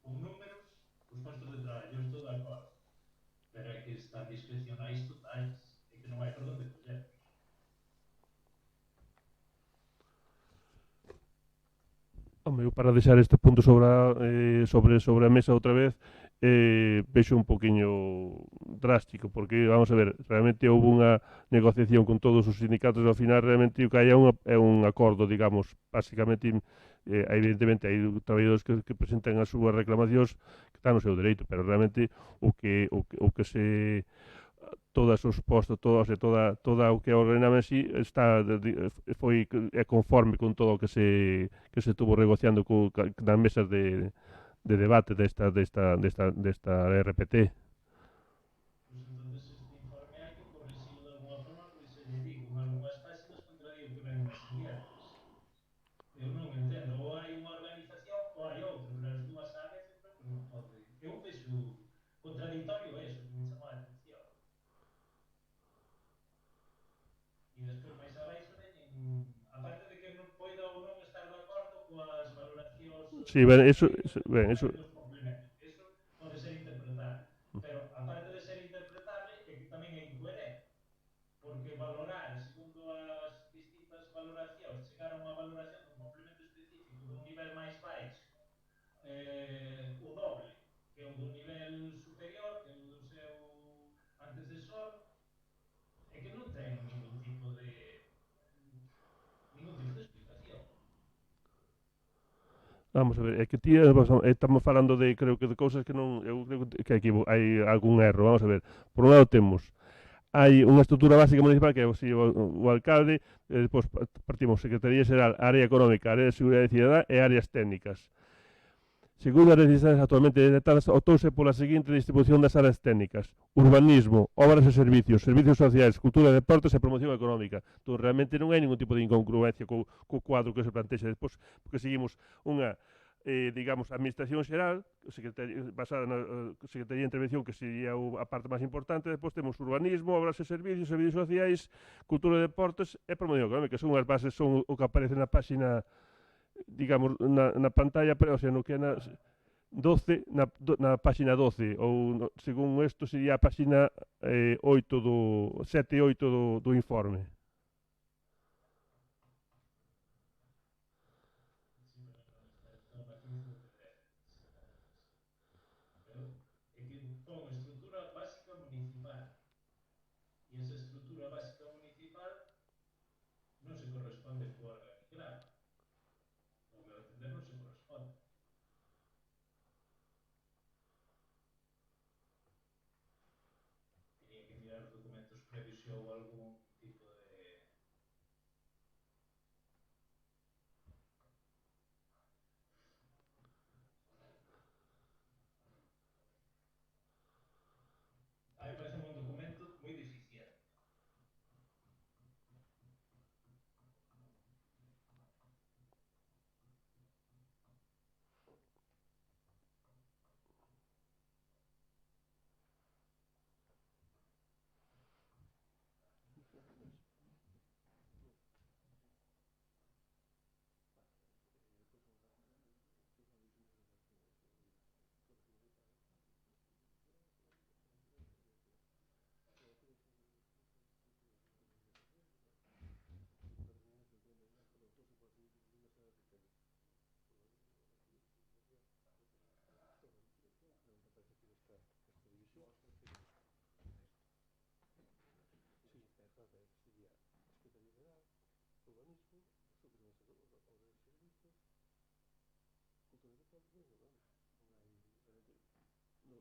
con números os postos de traballo, eu estou de acordo. Pero é que están discrecionais totais, é que non hai por onde coller. Home, eu para deixar este punto sobre a mesa outra vez, vexo un poquinho drástico, porque, vamos a ver, realmente houve unha negociación con todos os sindicatos e ao final realmente o que hai é un acordo, digamos, basicamente, evidentemente hai traballadores que presentan as súas reclamacións que están no seu dereito, pero realmente o que se todas os postos, toda o que é o ordenama en sí é conforme con todo o que se estuvo negociando nas mesas de debate desta RPT. Pois entonces este informe hai que corrixilo de alguma forma, porque se lle digo, en algunhas páxinas contradí o que ven nas seguintes. Eu non entendo, ou hai unha organización ou hai outra, pero as dúas áreas eu creo que non pode. Eu vexo contradictorio eso, que me chamou a atención. E despois máis abaixo veñen, aparte de que non poida ou non estar de acordo coas valoracións Sí, ben, eso dos complementos, eso pode ser interpretable, pero aparte de ser interpretable é que tamén é incoherente, porque valorar segundo as distintas valoracións, chegar a unha valoración dun complemento específico dun nivel máis baixo, o doble que o dun nivel superior, que o do seu antecesor, é que non ten ningún tipo de explicación. Vamos a ver, é que ti estamos falando creo que de cousas que non, eu creo que hai algún erro, vamos a ver. Por un lado temos hai unha estrutura básica municipal que é o alcalde, depois partimos Secretaría Xeral, Área Económica, Área de Seguridade Cidadá e áreas técnicas. Segundo as necesidades actualmente detectadas, optouse pola seguinte distribución das áreas técnicas: urbanismo, obras e servicios, servicios sociais, cultura, deportes e promoción económica. Entón, realmente non hai ningún tipo de incongruencia co cuadro que se plantexa despois, porque seguimos unha digamos, Administración Xeral, basada na Secretaría de Intervención, que sería a parte máis importante. Depois temos urbanismo, obras e servicios, servicios sociais, cultura e deportes e promoción económica. Son as bases, son o que aparece na páxina, digamos, na pantalla, pero, o sea, no que na 12, na páxina 12, ou según isto sería a páxina 7 e 8 do informe. É que pon estrutura básica municipal e esa estrutura básica municipal non se corresponde co organigrama. O meu entender non se corresponde. Tería que mirar os documentos previos se houve algún tipo de... A mí parece un documento moi deficiente.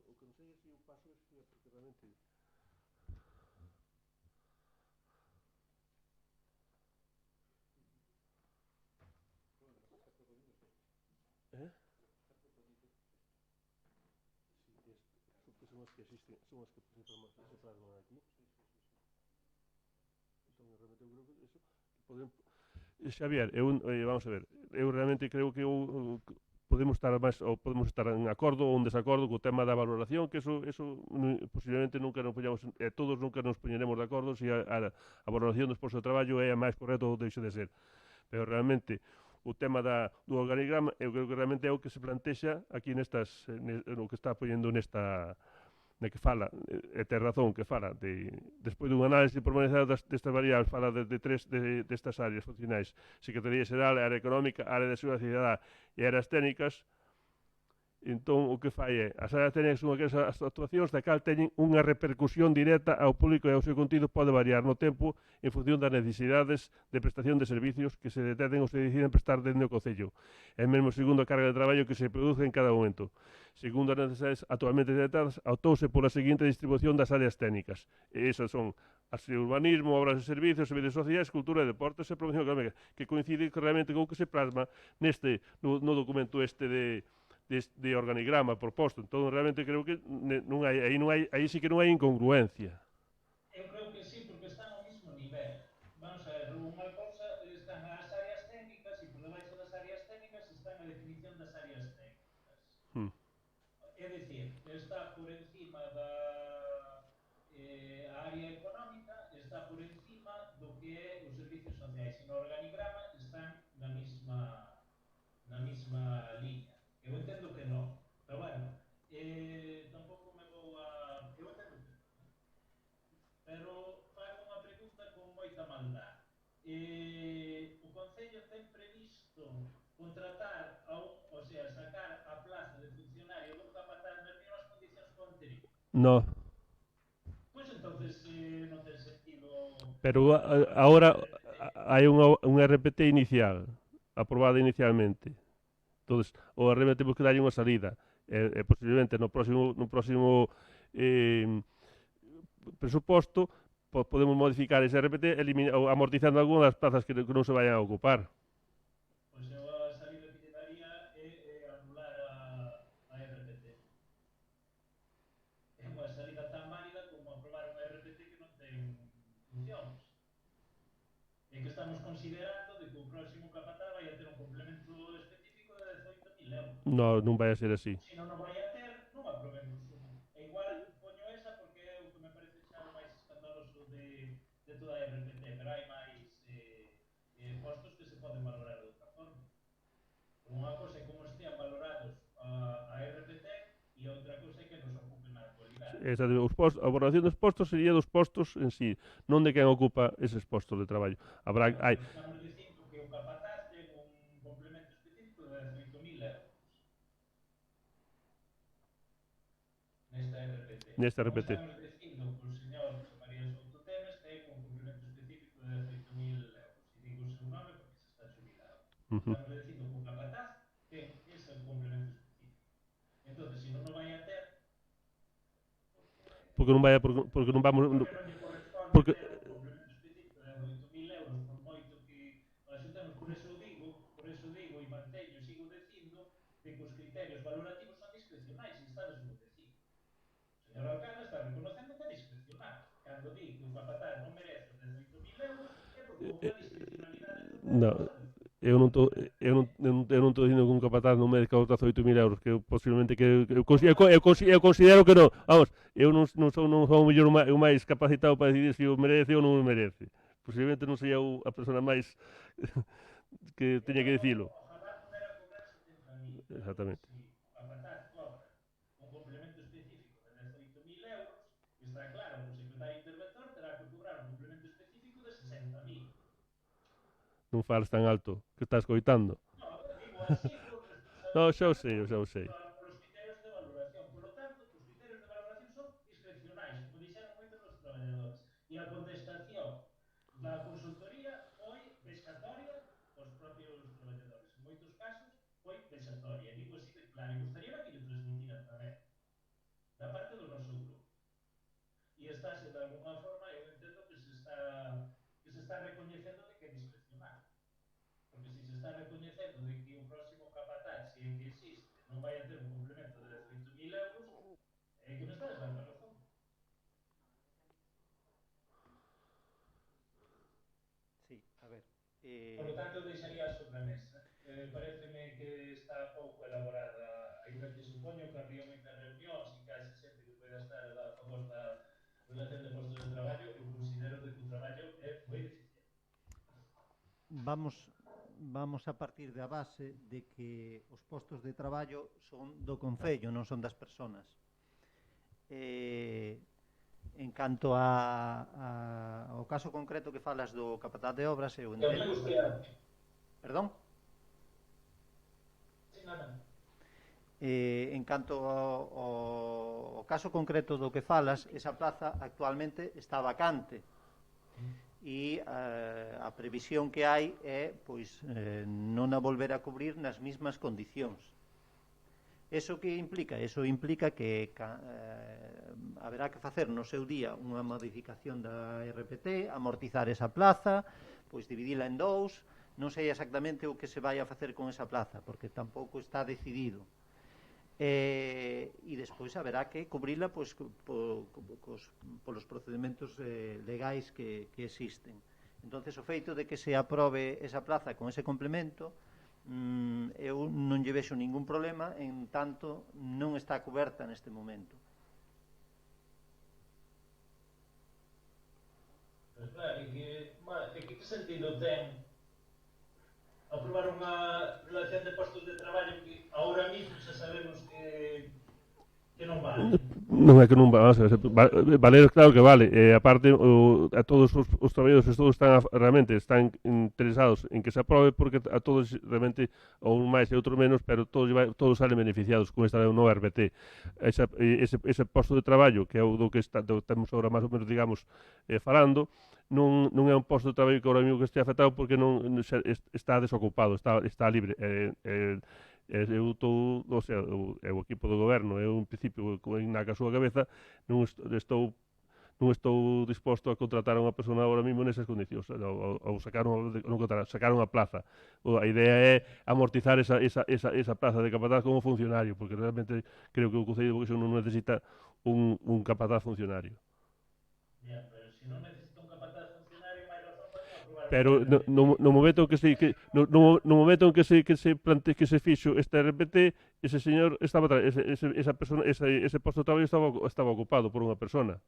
O que non sei é se o paso porque realmente ¿Eh? Sí, que son as que existen, son as que se plasman aquí. Entón, realmente eu creo que eso podemos... Xavier, vamos a ver, eu realmente creo que podemos estar máis ou podemos estar en acordo ou en desacordo co tema da valoración, que eso posiblemente nunca nos poñamos, todos nunca nos poñeremos de acordo se a valoración do esposo de traballo é a máis correcta ou deixe de ser. Pero realmente o tema do organigrama eu creo que realmente é o que se plantexa aquí no que está poñendo nesta de que fala, e ten razón, que fala despois dun análise pormenorizado destas variables, fala tres destas áreas funcionais: Secretaría Xeral, área económica, área de seguridade cidadá e áreas técnicas. Entón, o que fai é, as áreas técnicas son aquelas actuacións da cal teñen unha repercusión directa ao público e ao seu contido pode variar no tempo en función das necesidades de prestación de servicios que se detecten ou se deciden prestar dentro do Concello, e mesmo segundo a carga de traballo que se produce en cada momento. Segundo as necesidades actualmente detectadas, autouse pola seguinte distribución das áreas técnicas. E esas son as de urbanismo, obras de servicios, servicios sociais, cultura, deportes e promoción económica, que coincide realmente con o que se plasma no documento de organigrama proposto. Entón, realmente creo que aí sí que non hai incongruencia. Eu creo que sí, porque están ao mismo nivel. Vamos a ver, unha cousa están as áreas técnicas e por debaixo das áreas técnicas están a definición das áreas técnicas. É dicir, está por encima da área económica, está por encima do que é os servicios sociais, e no organigrama están na mesma liña. Eu entendo que non, pero bueno, tampouco me vou a... Eu entendo que non, pero fago unha pregunta con moita maldad. O Concello ten previsto contratar o sea, sacar a plaza de funcionario dun capataz nas mesmas condicións que o anterior? No. Pois entonces non ten sentido... Pero agora hai unha RPT inicial, aprobada inicialmente. Entonces, o RPT temos que darlle unha salida. Posiblemente no próximo presuposto podemos modificar ese RPT amortizando algunhas das plazas que non se vayan a ocupar. Pois eu a salida que lle daría é anular a RPT. É unha salida tan válida como aprobar unha RPT que non ten funcións. E que estamos considerando de que o próximo capataz vai a ter un complemento específico de 18.000 euros. Non vai a ser así. Se non vai a ter, non aprobemos un. E igual poño esa porque é o que me parece xa o máis escandaloso de toda a RPT, pero hai máis postos que se poden valorar de outra forma. Unha cosa é como estean valorados a RPT e outra cosa é que nos ocupen na actualidade. A valoración dos postos sería dos postos en sí, non de quen ocupa eses postos de traballo. Estamos dicindo que o capataz ten un complemento específico de 18.000 euros. Nesta RPT. Estamos dicindo que o señor José María Souto Temes ten un complemento específico de 18.000 euros. E digo o seu nome porque se está xubilado. Estamos dicindo que o capataz ten ese complemento específico. Entón, se non o vai a ter, porque non vamos porque non lle corresponde ter un complemento específico de 18.000 euros por moito que axutemos. Por eso digo e manteño, sigo dicindo de que os criterios valorativos son discrecionais e está desnudecido. O señor alcalde está reconocendo que é discrecional. Cando di que o capataz non merece os 18.000 euros é porque houve unha discrecionalidade eu non estou dicindo que un capataz non merezca os 18.000 euros, que eu posiblemente eu considero que non. Vamos, eu non son o mellor o máis capacitado para decidir se o merece ou non o merece. Posiblemente non sería a persona máis que teña que dicilo. Ojalá pudera cobrar 70.000. Exactamente. Si o capataz cobra un complemento específico de 18.000 euros, está claro que o secretario interventor terá que cobrar un complemento específico de 60.000. Non fales tan alto, que estás coitando. Digo así por responsabilidade. Non, xa o sei. Por os criterios de valoración. Por lo tanto, os criterios de valoración son discrecionais, como dixeron moitos dos traballadores. E a contestación da consultoría foi vexatoria aos propios traballadores. En moitos casos foi vexatoria. Digo así de claro. E gustaría que lle transmitira tamén da parte do noso grupo. E estáse de alguna forma, eu entendo que se está recoñecendo de que é discrecional. Porque se está recoñecendo de que o próximo capataz, se base en que existe non vai a ter un complemento de 18.000 euros, é que me estás dando razón. Sí, a ver. Por lo tanto, deixaría sobre a mesa. Pareceme que está pouco elaborada, ainda que supoño que habría moitas reunións e que haxa xente que poida estar a favor da relación de postos de traballo, eu considero que o traballo é moi deficiente. Vamos a partir da base de que os postos de traballo son do Concello, non son das persoas. En canto ao caso concreto que falas do capataz de obras, eu Eu me entendo... gustaría... Perdón? Sí, nada. En canto ao caso concreto do que falas, esa plaza actualmente está vacante e a previsión que hai é pois non a volver a cubrir nas mismas condicións. Eso que implica? Eso implica que haberá que facer no seu día unha modificación da RPT, amortizar esa plaza, pois dividila en dous. Non sei exactamente o que se vai a facer con esa plaza, porque tampouco está decidido. E despois haberá que cubrila pois, polos procedementos legais que existen. Entonces, o feito de que se aprobe esa plaza con ese complemento, eu non lle vexo ningún problema, en tanto non está coberta neste momento. Pero claro, que sentido ten aprobar unha relación de postos de traballo que agora mismo xa sabemos que non vale? Non é que non vale, valer claro que vale, aparte a todos os traballadores todos realmente están interesados en que se aprobe, porque a todos realmente, ou un máis e outro menos, pero todos salen beneficiados con esta nova RPT. Ese posto de traballo que é o do que estamos agora máis ou menos, digamos, falando, non é un posto de traballo que agora mesmo que este afectado, porque non está desocupado, está libre. Eu todo, o sea, o equipo do goberno, eu en principio na súa cabeza non estou disposto a contratar a unha persona agora mesmo nesas condicións, ou sacaron a plaza. A idea é amortizar esa plaza de capataz como funcionario, porque realmente creo que o Concello de Boqueixón non necesita un capataz funcionario. Ya, pero se non necesita un capataz funcionario, máis razón para non aprobar. Pero no momento en que no momento en que se fixo esta RPT, ese señor estaba esa persona, ese posto de traballo estaba ocupado por unha persona.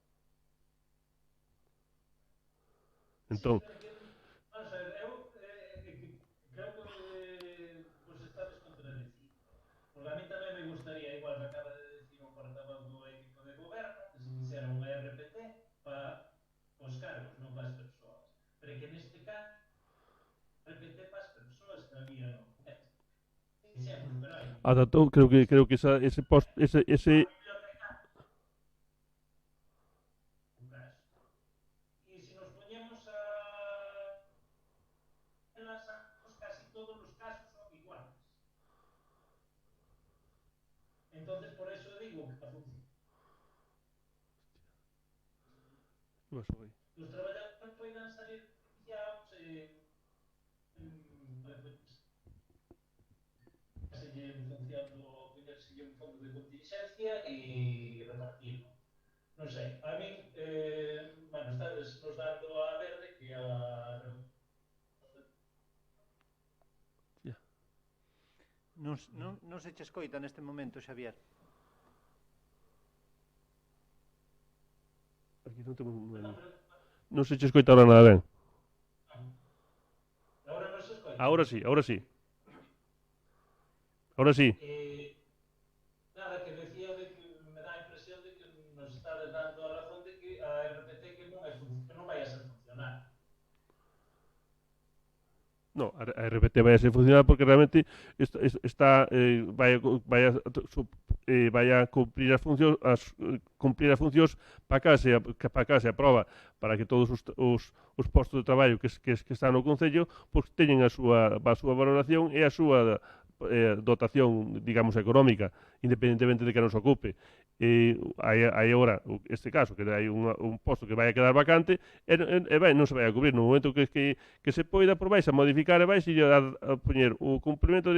Entón, vamos a ver, eu creo que vos estades contradicindo. Porque a mí tamén me gustaría, igual que acaba de decir un portavoz do equipo de goberno, que se fixera unha RPT para os cargos, non para as persoas. Pero que neste caso, RPT para as persoas que había non. adaptou, creo que ese post, ese E se nos poñemos a casi todos os casos son iguales. Entonces, por eso digo que os traballadores poidan salir beneficiados en función do poñerselle un fondo de contingencia e repartirlo. Non sei, a min, bueno, estades nos dando a verde que a... Non se che escoita neste momento, Xavier. Aquí non se che escoita ahora nada ben. Agora non se escoita? Ahora sí. Ahora sí. Nada, que decía de que me dá a impresión de que nos está dando a razón de que a RPT que non vai a ser funcional. No, a RPT vai a ser funcional porque realmente vai a cumprir as funcións para que se aproba, para que todos os postos de traballo que están no Concello pois teñen a súa valoración e a súa dotación, digamos, económica, independentemente de que nos ocupe. hai agora este caso, que hai un posto que vai a quedar vacante non se vai a cubrir. No momento que se poida, vais a modificar e vais a poñer o cumprimento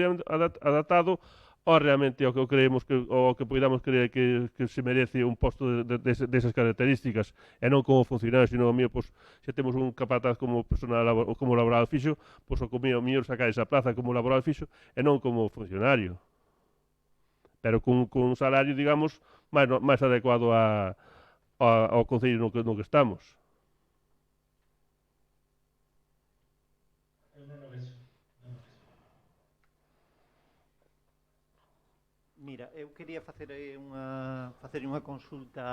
adaptado ou realmente ao que creemos que poidamos creer que se merece un posto desas características, e non como funcionario, sino o mío, pois, se temos un capataz como personal ou como laboral fixo, pois o mío sacar esa plaza como laboral fixo e non como funcionario, pero cun un salario, digamos, máis adecuado ao concello no que estamos. Eu non o vexo. Mira, eu quería facer unha consulta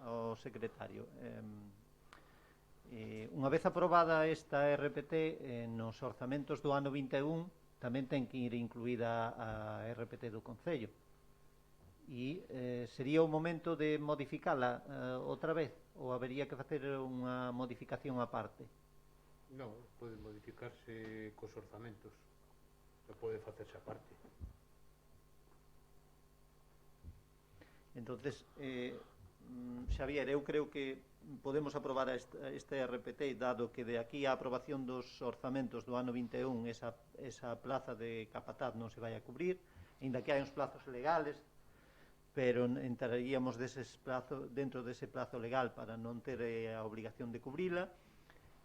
ao secretario. Unha vez aprobada esta RPT, nos orzamentos do ano 21 tamén ten que ir incluída a RPT do Concello. E sería o momento de modificala outra vez, ou habería que facer unha modificación á parte? Non, pode modificarse cos orzamentos, e pode facerse a parte. Entonces, Xavier, eu creo que podemos aprobar este RPT, dado que de aquí á aprobación dos orzamentos do ano 21 esa plaza de capataz non se vai a cubrir, ainda que hai uns plazos legales, pero entraríamos dentro dese plazo legal para non ter a obligación de cubrila,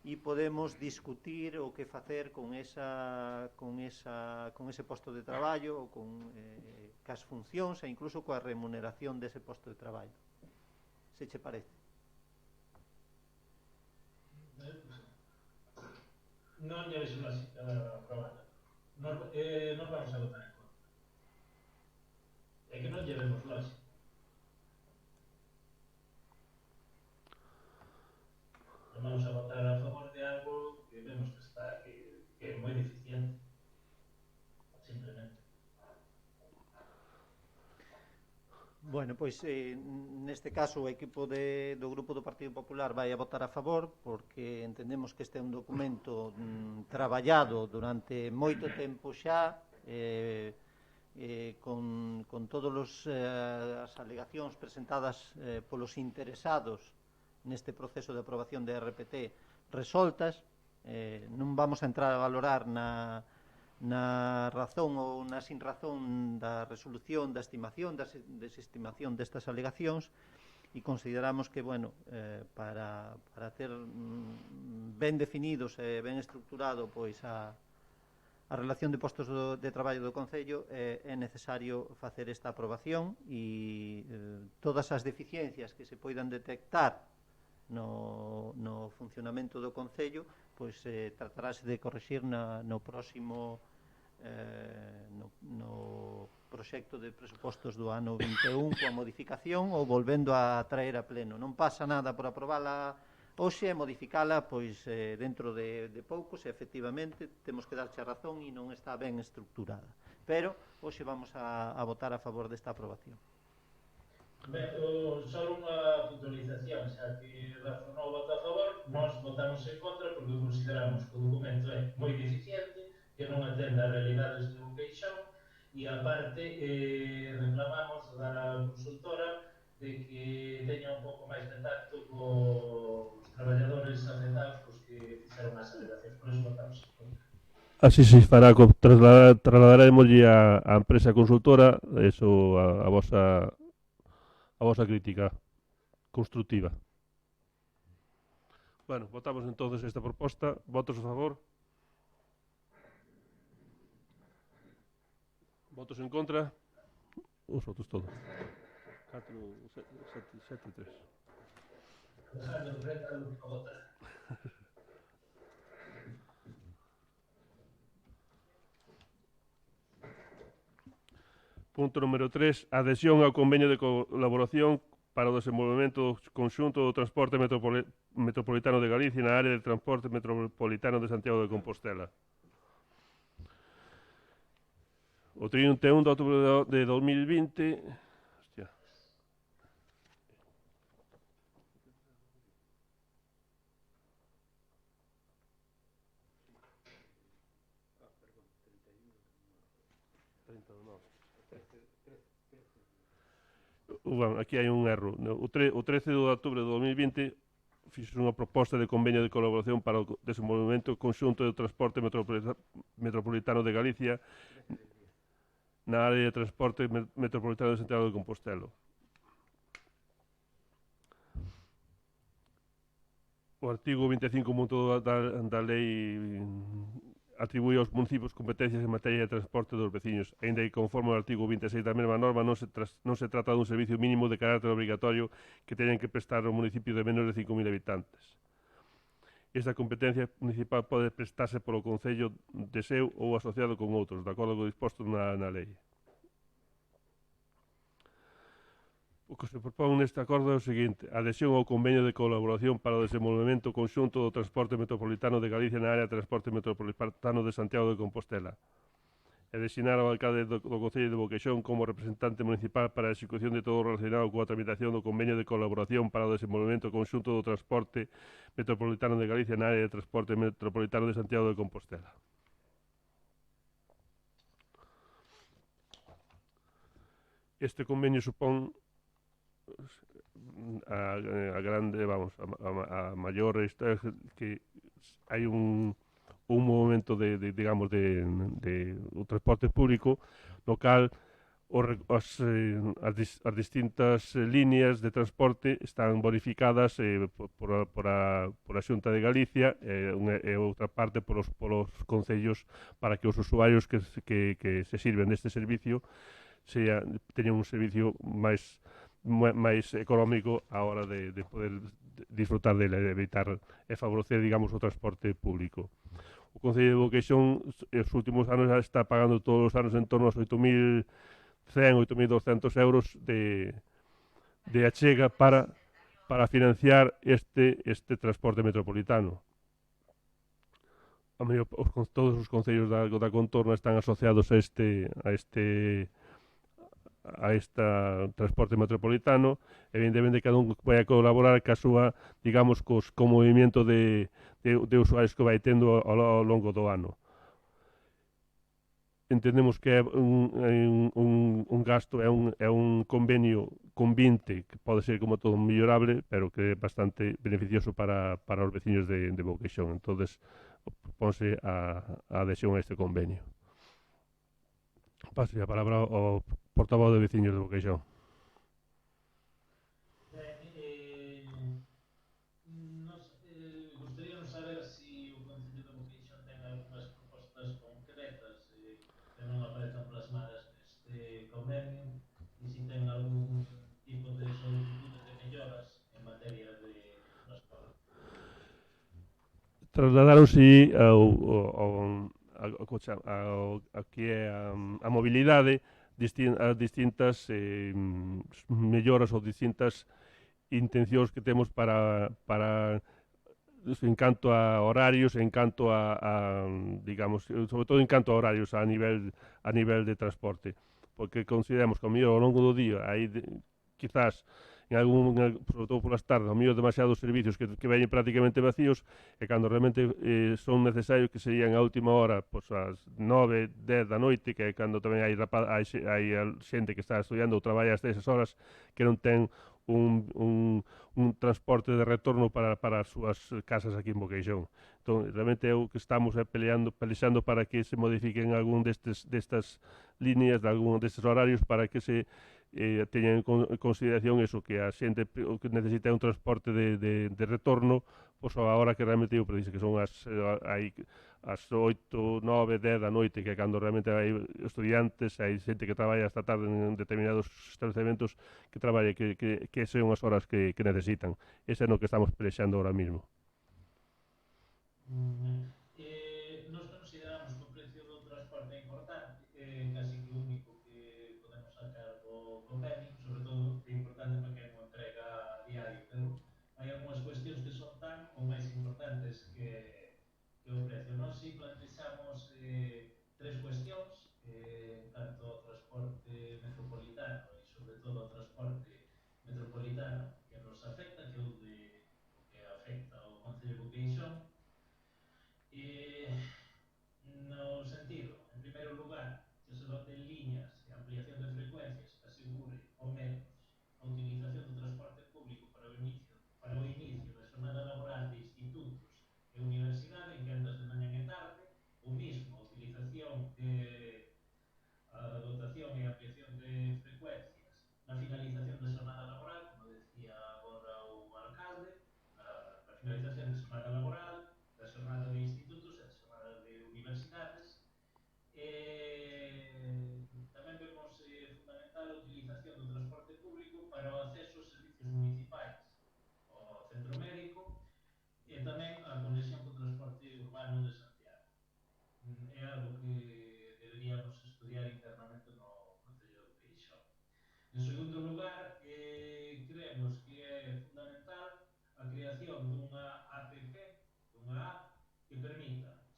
e podemos discutir o que facer con ese posto de traballo, ou cas funcións e incluso coa remuneración dese posto de traballo. Se che parece? Non lle vexo lógica aprobada. Nos vamos a votar en contra. É que non lle vemos lógica. Vamos a votar a favor de algo que vemos que é moi deficiente, simplemente. Bueno, pois neste caso o equipo do Grupo do Partido Popular vai a votar a favor, porque entendemos que este é un documento traballado durante moito tempo xa, con todas as alegacións presentadas polos interesados neste proceso de aprobación de RPT resoltas. Non vamos a entrar a valorar na razón ou na sin razón da resolución, da estimación, da desestimación destas alegacións, e consideramos que, bueno, para ter ben definidos e ben estructurado pois a relación de postos de traballo do Concello, é necesario facer esta aprobación, e todas as deficiencias que se poidan detectar no funcionamento do Concello, pois tratarase de corrixir no próximo no proxecto de presupostos do ano 21 coa modificación, ou volvendo a traer a pleno. Non pasa nada por aprobala hoxe e modificala pois dentro de pouco, se efectivamente temos que darche a razón e non está ben estructurada. Pero hoxe vamos a votar a favor desta aprobación. Ben, só unha puntualización, xa que Rafa non vota a favor, nós votamos en contra porque consideramos que o documento é moi deficiente, que non atende a realidades do Queixón, e aparte reclamamos dar a consultora de que teña un pouco máis de tacto cos traballadores afectados cos que fixeron as alegacións, por iso votamos en contra. Así se fará, trasladaremoslle á empresa consultora eso, a vosa crítica constructiva. Bueno, votamos entonces esta proposta. Votos a favor? Votos en contra? Os votos todos. 4, 7 e 3. Punto número 3. Adhesión ao convenio de colaboración para o desenvolvemento conxunto do transporte metropolitano de Galicia na área de transporte metropolitano de Santiago de Compostela. O 31 de outubro de 2020... Hostia. bueno, aquí hai un erro. O 13 de outubro de 2020 fixo unha proposta de convenio de colaboración para o desenvolvemento conxunto do transporte metropolitano de Galicia na área de transporte metropolitano de Santiago de Compostela. O artigo 25.2 da lei atribui aos municipios competencias en materia de transporte dos veciños, aínda que conforme o artigo 26 da mesma norma non se trata dun servicio mínimo de carácter obrigatorio que teñen que prestar o municipio de menos de 5.000 habitantes. Esta competencia municipal pode prestarse polo Concello de seu ou asociado con outros, de acordo co disposto na lei. O que se propón neste acordo é o seguinte: adhesión ao convenio de colaboración para o desenvolvemento conxunto do transporte metropolitano de Galicia na área de transporte metropolitano de Santiago de Compostela e designar ao alcalde do Concello de Boqueixón como representante municipal para a execución de todo o relacionado coa tramitación do convenio de colaboración para o desenvolvemento conxunto do transporte metropolitano de Galicia na área de transporte metropolitano de Santiago de Compostela. Este convenio supón a grande, vamos, a maior historia que hai un movimento digamos, de o transporte público no cal as distintas líneas de transporte están bonificadas por a Xunta de Galicia e outra parte polos concellos para que os usuarios que se sirven deste servicio teñan un servicio máis económico a hora de poder disfrutar dele, de evitar e favorecer, digamos, o transporte público. O Concello de Boqueixón os últimos anos está pagando todos os anos en torno aos 8.100, 8.200 euros de achega para financiar este transporte metropolitano. Todos os concellos da contorna están asociados a este transporte metropolitano, evidentemente cada un vai a colaborar ca súa, digamos, co movimento de usuarios que vai tendo ao longo do ano. Entendemos que é un gasto, é un convenio con 20 que pode ser como todo mellorable, pero que é bastante beneficioso para os veciños de Boqueixón. Entonces, proponse a adhesión a este convenio. Paso a palabra ao portavoz de veciños de Boqueixón. Gostaríamos saber si o Concello de Boqueixón ten algunhas propostas concretas que non aparezan plasmadas neste convenio e se ten algún tipo de solicitudes de melloras en materia de transporte. Trasladaronse ao que é a mobilidade as distintas melloras ou distintas intencións que temos para en canto a horarios, en canto a digamos, sobre todo en canto a horarios a nivel de transporte, porque consideramos que ao mellor ao longo do día hai quizás sobre todo polas tardes, ao mellor demasiados servicios que veñen prácticamente vacíos e cando realmente son necesarios que serían a última hora, pois ás 9, 10 da noite, que é cando tamén hai xente que está estudiando ou traballa hasta esas horas que non ten un transporte de retorno para as súas casas aquí en Boqueixón. Entón, realmente é o que estamos pelexando para que se modifiquen algún destas líneas, de algún destes horarios para que se teñan en consideración eso, que a xente que necesita un transporte de retorno, pois a hora que realmente eu precise, que son as 8, 9, 10 da noite, que é cando realmente hai estudiantes, hai xente que traballa hasta tarde en determinados establecementos que traballe, que son as horas que necesitan. Ese é no que estamos pelexando ahora mismo. Nos consideramos que o precio do transporte é importante, casi que o único que podemos sacar do convenio, sobre todo é importante para quen o entrega a diario, pero hai algunhas cuestións que son tan ou máis importantes que o precio. Nós si plantexamos tres cuestións, tanto o transporte metropolitano e sobre todo o transporte metropolitano que nos afecta, que é o que afecta ao Concello de Boqueixón, no sentido, en primeiro lugar, que se doten liñas e ampliación de frecuencias que asegure ao menos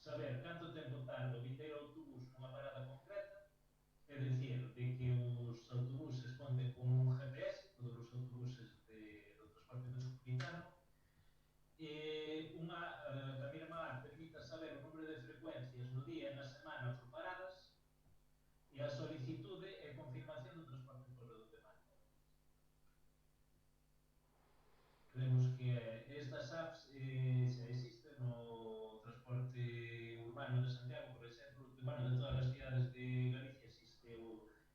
saber canto tempo tarda o vindeiro autobús nunha parada concreta, é dicir, de que os autobuses conten con un GPS, todos os autobuses do transporte metropolitano, tamén a MAR permita saber o número de frecuencias no día e na semana por paradas, e a solicitude e confirmación do transporte por demanda. Creemos que estas apps xa existen no transporte urbano de Santiago, por exemplo, de todas as cidades de Galicia existe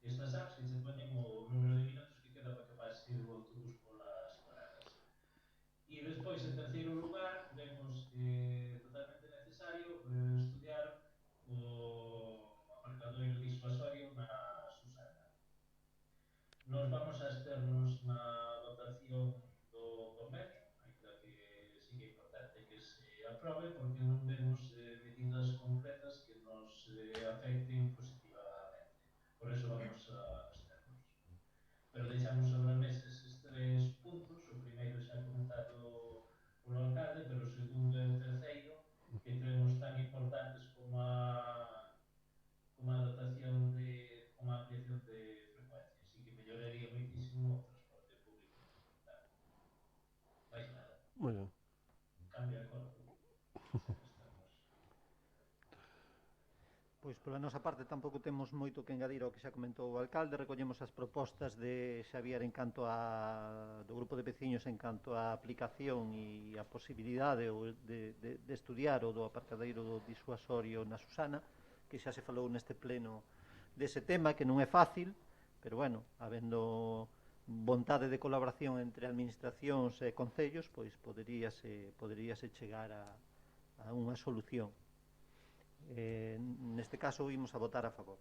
estas apps que se ponen o número de minutos que queda para que pase o autobús polas paradas. E despois, en terceiro lugar, vemos totalmente necesario estudiar o aparcadoiro disuasorio na Susana. Nos vamos a absternos na votación do convenio, ainda que sí que é importante que se aprobe, porque non vemos medidas concretas que nos afecten positivamente. Por eso vamos a absternos. Pero deixamos sobre a mesa eses tres puntos. O primeiro xa comentado polo alcalde, pero o segundo e o terceiro, que creemos tan importantes como a dotación como a ampliación de frecuencias, e que melloraría moitísimo o transporte público metropolitano. Mais nada. Moi ben. Cambio de acordo. Pois pola nosa parte tampouco temos moito que engadir ao que xa comentou o alcalde. Recollemos as propostas de Xavier en canto do grupo de veciños en canto á aplicación e a posibilidade de estudiar o do aparcadeiro do disuasorio na Susana, que xa se falou neste pleno dese tema, que non é fácil, pero bueno, habendo vontade de colaboración entre administracións e concellos, pois poderíase chegar a unha solución. Neste caso vimos a votar a favor.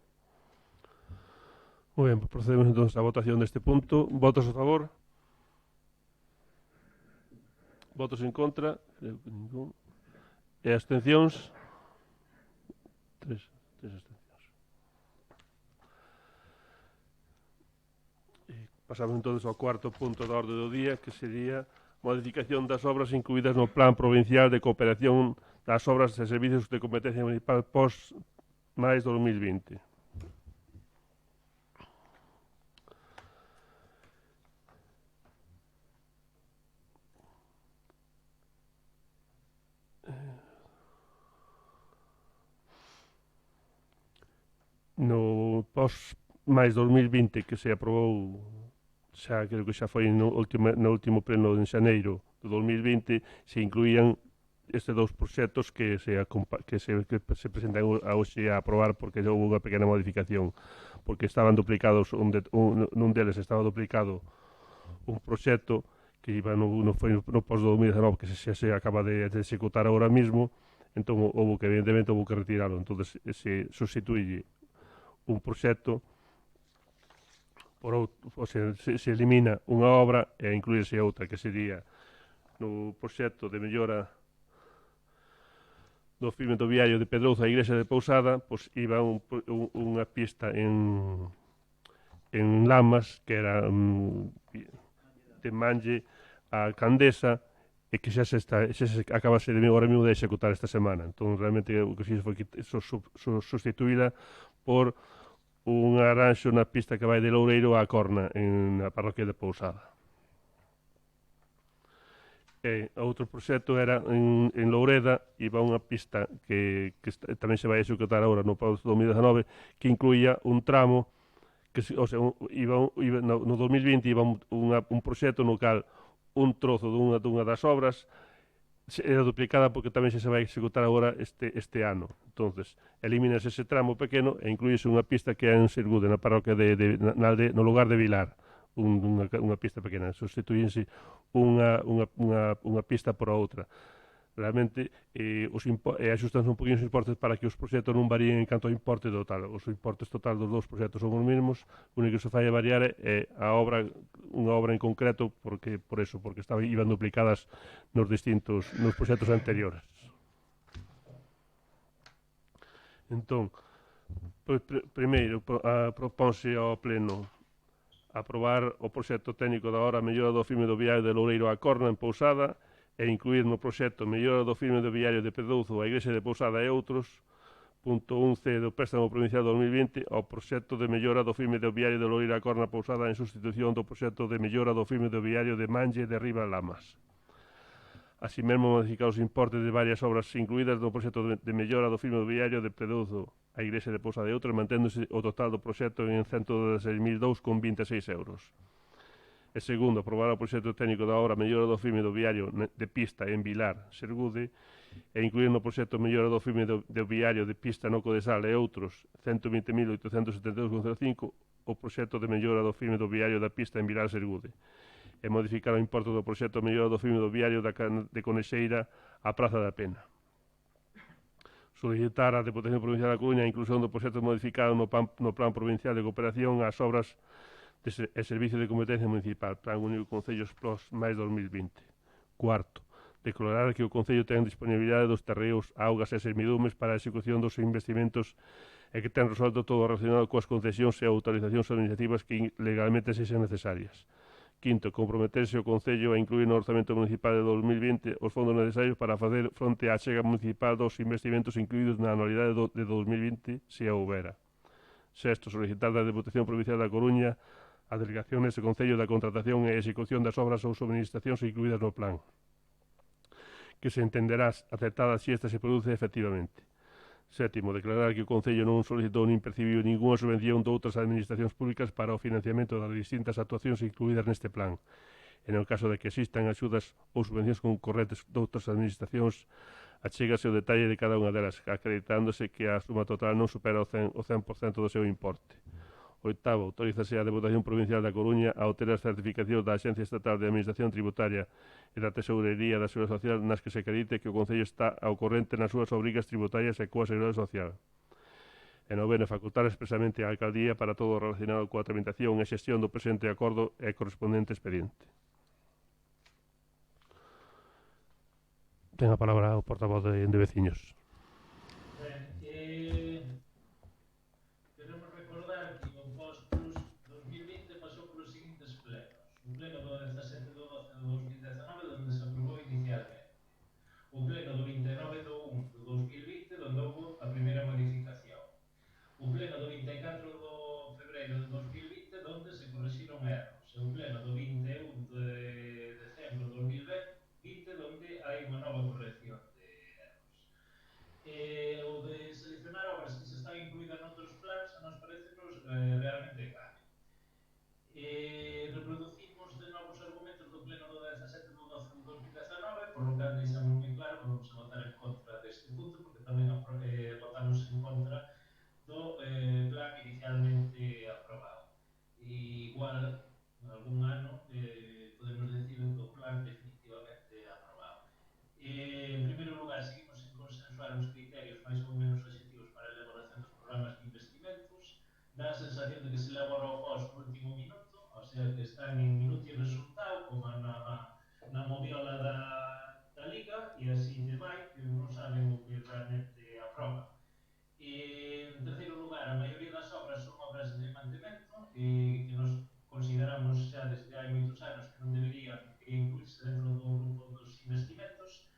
Moi ben, procedemos entón a votación deste punto. Votos a favor? Votos en contra? E abstencións? 3 abstencións. Pasamos entón ao cuarto punto da orde do día, que sería modificación das obras incluídas no Plan Provincial de Cooperación das Obras e Servicios de Competencia Municipal pós máis 2020. No pós máis 2020 que se aprobou, xa creo que xa foi no último pleno en xaneiro do 2020, se incluían estes dous proxectos que se presentan hoxe a aprobar, porque houve unha pequena modificación, porque estaban duplicados, nun deles estaba duplicado un proxecto que iba no pós 2019, que xa se acaba de executar agora mismo, entón evidentemente houve que retirarlo, entón se sustituye un proxecto por outro, ou sea, se elimina unha obra e incluirse outra, que sería no proxecto de mellora do fímetro viario de Pedrouza a Igrexa de Pousada, pois iba unha pista en Lamas, que era de Manlle a Candesa, e que xa se acabase agora mesmo de executar esta semana. Entón, realmente, o que fixe foi sustituíla por un arranxo na pista que vai de Loureiro á Corna, na parroquia de Pousada. E outro proxecto era en Loureda, iba unha pista que tamén se vai executar agora no 2019, que incluía un tramo, o sea, no 2020 iba un proxecto no cal un trozo dunha das obras era duplicada porque tamén se vai executar agora este ano. Entonces, elimínase ese tramo pequeno e incluíse unha pista que é en Sergude, na parroquia no lugar de Vilar, unha pista pequena. Sustituínse unha pista por outra. Realmente, axustanse un poquinho os importes para que os proxectos non varíen en canto ao importe total. Os importes total dos dous proxectos son os mesmos, o único que se fai a variar é unha obra en concreto, porque iban duplicadas nos proxectos anteriores. Entón, primeiro, proponse ao pleno aprobar o proxecto técnico da obra mellora do fímetro viario de Loureiro á Corna en Pousada e incluir no proxecto mellora do firme do viario de Pedouzo, a Igrexa de Pousada e outros. Punto 11 do préstamo provincial 2020 ao proxecto de mellora do firme do viario de Loira a Corna Pousada en sustitución do proxecto de mellora do firme do viario de Manje de Riba Lamas. Así mesmo modificar os importes de varias obras incluídas no proxecto de mellora do firme do viario de Pedouzo a Igrexa de Pousada e outros, manténdose o total do proxecto en 116.002,26 euros. E segundo, aprobar o proxecto técnico da obra mellora do firme do viario de pista en Vilar, Sergude, e incluir no proxecto mellora do firme do viario de pista no Codesal e outros 120.872,05 o proxecto de mellora do firme do viario da pista en Vilar, Sergude, e modificar o importe do proxecto mellora do firme do viario de Conexeira a Praza da Pena. Solicitar a Deputación Provincial da Coruña a inclusión do proxecto modificado no Plan Provincial de Cooperación ás obras e Servicio de Competencia Municipal, Plan Único Concellos PLOS máis 2020. Cuarto, declarar que o Concello ten disponibilidade dos terreos, augas e servidumes para a execución dos investimentos e que ten resolto todo relacionado coas concesións e autorizacións administrativas que legalmente sexan necesarias. Quinto, comprometerse o Concello a incluir no Orzamento Municipal de 2020 os fondos necesarios para facer fronte á achega municipal dos investimentos incluídos na anualidade de 2020, se a houbera. Sexto, solicitar da Deputación Provincial da Coruña a delegación neste Concello da contratación e execución das obras ou subministracións incluídas no plan, que se entenderá aceptada se esta se produce efectivamente. Sétimo, declarar que o Concello non solicitou nin percibiu ninguna subvención de outras administracións públicas para o financiamento das distintas actuacións incluídas neste plan. En o caso de que existan axudas ou subvencións concorrentes de outras administracións, achégase o detalle de cada unha delas, acreditándose que a suma total non supera o 100% do seu importe. Oitavo, autorízase a Deputación Provincial da Coruña a obter as certificacións da Axencia Estatal de Administración Tributaria e da Tesourería da Seguridade Social nas que se acredite que o Concello está ao corrente nas súas obrigas tributarias e coa Seguridade Social. E noveno, facultar expresamente a Alcaldía para todo o relacionado coa tramitación e xestión do presente acordo e correspondente expediente. Ten a palabra o portavoz de Veciños. Queremos recordar que o POSPLUS 2020 pasou polos seguintes plenos. O pleno do 17 de 12 de 2019, onde se aprobou inicialmente. O pleno do 29 de 1 de 2020, onde houve a primeira modificación. O pleno do 24 de febreiro de 2020, onde se correxiron erros. E o pleno do 21 de decembro de 2020, onde hai unha nova corrección de erros. O de seleccionar obras que se están incluídas noutros plans a nos parece-nos realmente grave. Reproducimos de novo os argumentos do pleno do 17 de 12 de 2019, por lo que deixamos moi claro que vamos a votar en contra deste punto, porque tamén votamos en contra do plan inicialmente aprobado. E igual, en algún ano, podemos decir do plan definitivamente aprobado. En primeiro lugar, seguimos sin consensuar os criterios máis ou menos objetivos para a elaboración dos programas de investimentos. Dá a sensación de que se elabora o POS no último minuto, o sea, que están en minuto e resultado, como na moviola da Liga, e así de vai, que non saben o que realmente aproban. En terceiro lugar, a maioría das obras son obras de mantemento, que nos consideramos xa desde hai moitos anos que non deberían incluirse dentro do grupo dos investimentos.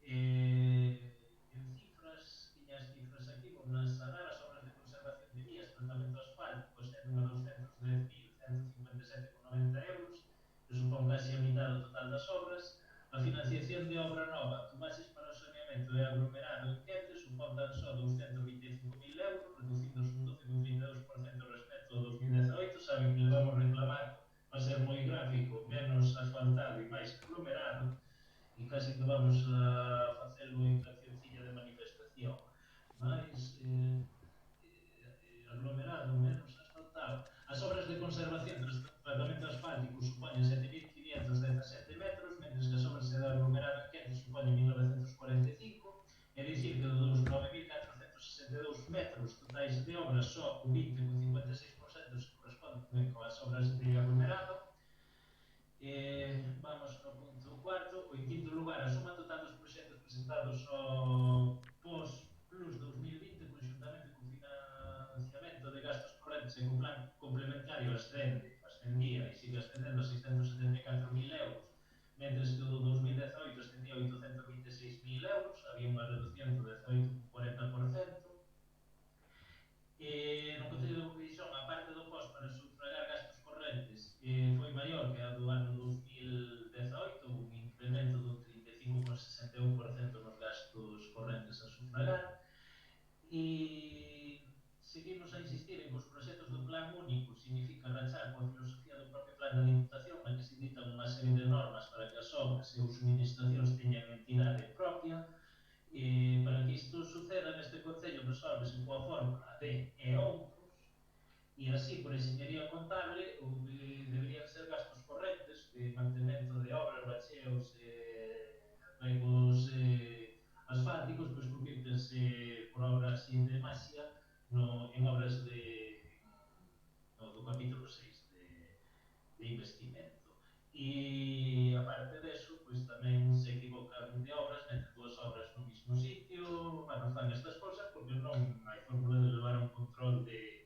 En cifras, tiña as cifras aquí, vou sanar as obras de conservación de vías, tratamento asfáltico, estén a 210.157,90 euros, que supón casi a mitad do total das obras. A financiación de obra nova, tubaxes para o saneamento e aglomerado en Quete, supón tan só 225.000 euros, reducindo un 12,32% respecto ao 2018. Saben que les vamos reclamar, va a ser moi gráfico, menos asfaltado e máis aglomerado, e casi que vamos a facelo en cancioncilla de manifestación. Mais aglomerado, menos asfaltado. As obras de conservación tras tratamento asfáltico supoñen 7.517 metros, mentres que as obras de aglomerado en Quente supoñen 1.945, é dicir que dos 9.462 metros totais de obras só o 20,56% se corresponde coas obras de aglomerado. Vamos no punto cuarto. En quinto lugar, a suma total dos proxectos presentados ao POS-Plus 2020, conxuntamente co financiamento de gastos correntes en un plan complementario ascendía e sigue ascendendo a 674.000 euros, mentres que o do 2018 ascendía a E seguimos a insistir en que os proxectos do plan único significa rachar coa filosofía do propio plan da Diputación, na que se ditan unha serie de normas para que as obras e os suministracións teñan entidade propia. Para que isto suceda neste Concello resolvese coa fórmula de e outros, e así, por enxeñería contable, deberían ser gastos correntes de mantemento de obras, bacheos, arreglos asfálticos, pois convírtense por obras así de maxia en obras do capítulo 6 de investimento. E aparte deso, pois tamén se equivocan de obras, meten dúas obras no mismo sitio, bueno, fan estas cosas porque non hai fórmula de levar un control de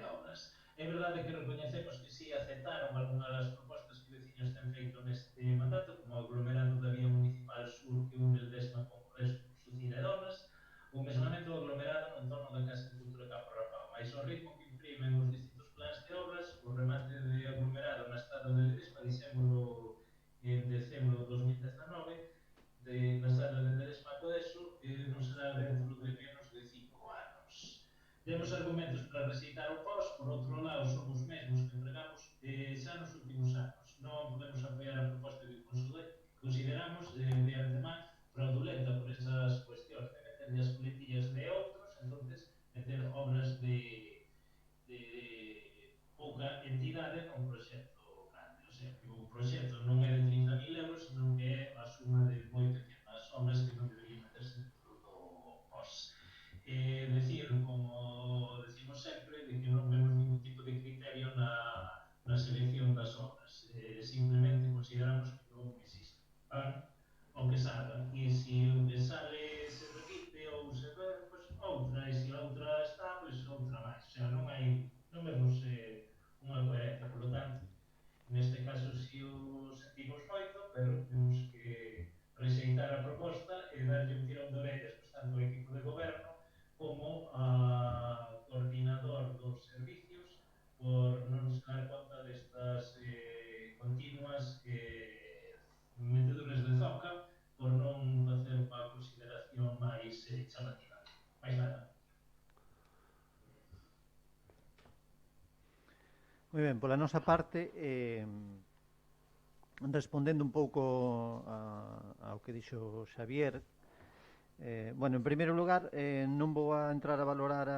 obras. É verdade que recoñecemos que si aceptaron algunhas das propostas que veciños ten feito neste mandato, como o aglomerado da vía municipal sur que une el Desma con Crespo, Sucira e Donas, o mesmamente o aglomerado no entorno da Casa de Cultura Campo Rapao, mais o ritmo que imprimen os distintos plans de obras, o remate de aglomerado na Estrada de Ledesma, dixémolo en decembro de 2019, na Estrada de Ledesma Codeso, non será dentro de menos de 5 anos. Temos argumentos para rexeitar o POS, por outro lado, son os mesmos que empregamos xa nos últimos anos. Non podemos apoiar a proposta que consideramos de antemán fraudulenta por esas cuestións de meter as coletillas de outros, entonces meter obras de pouca entidade nun proxecto grande. O sea, que o proxecto non é de 30.000 euros, senón que é a suma de moi pequenas obras que non deberían meterse dentro do POS. Decir, como decimos sempre, de que non vemos ningún tipo de criterio na selección das obras. Simplemente consideramos que non existe. O que salga. E se o que sale se repite ou se ve, pois outra. E se a outra está, pois outra máis. O sea, non vemos unha coherencia. Por lo tanto, neste caso si o sentimos moito, pero temos que rexeitar a proposta e darlle un tirón de orellas, pois, tanto ao equipo de goberno como a coordinador dos servicios por non se dar conta destas continuas meteduras de zoca por non facer unha consideración máis chamativa. Mais nada. Moi ben, pola nosa parte, respondendo un pouco ao que dixo Xavier, bueno, en primeiro lugar, non vou a entrar a valorar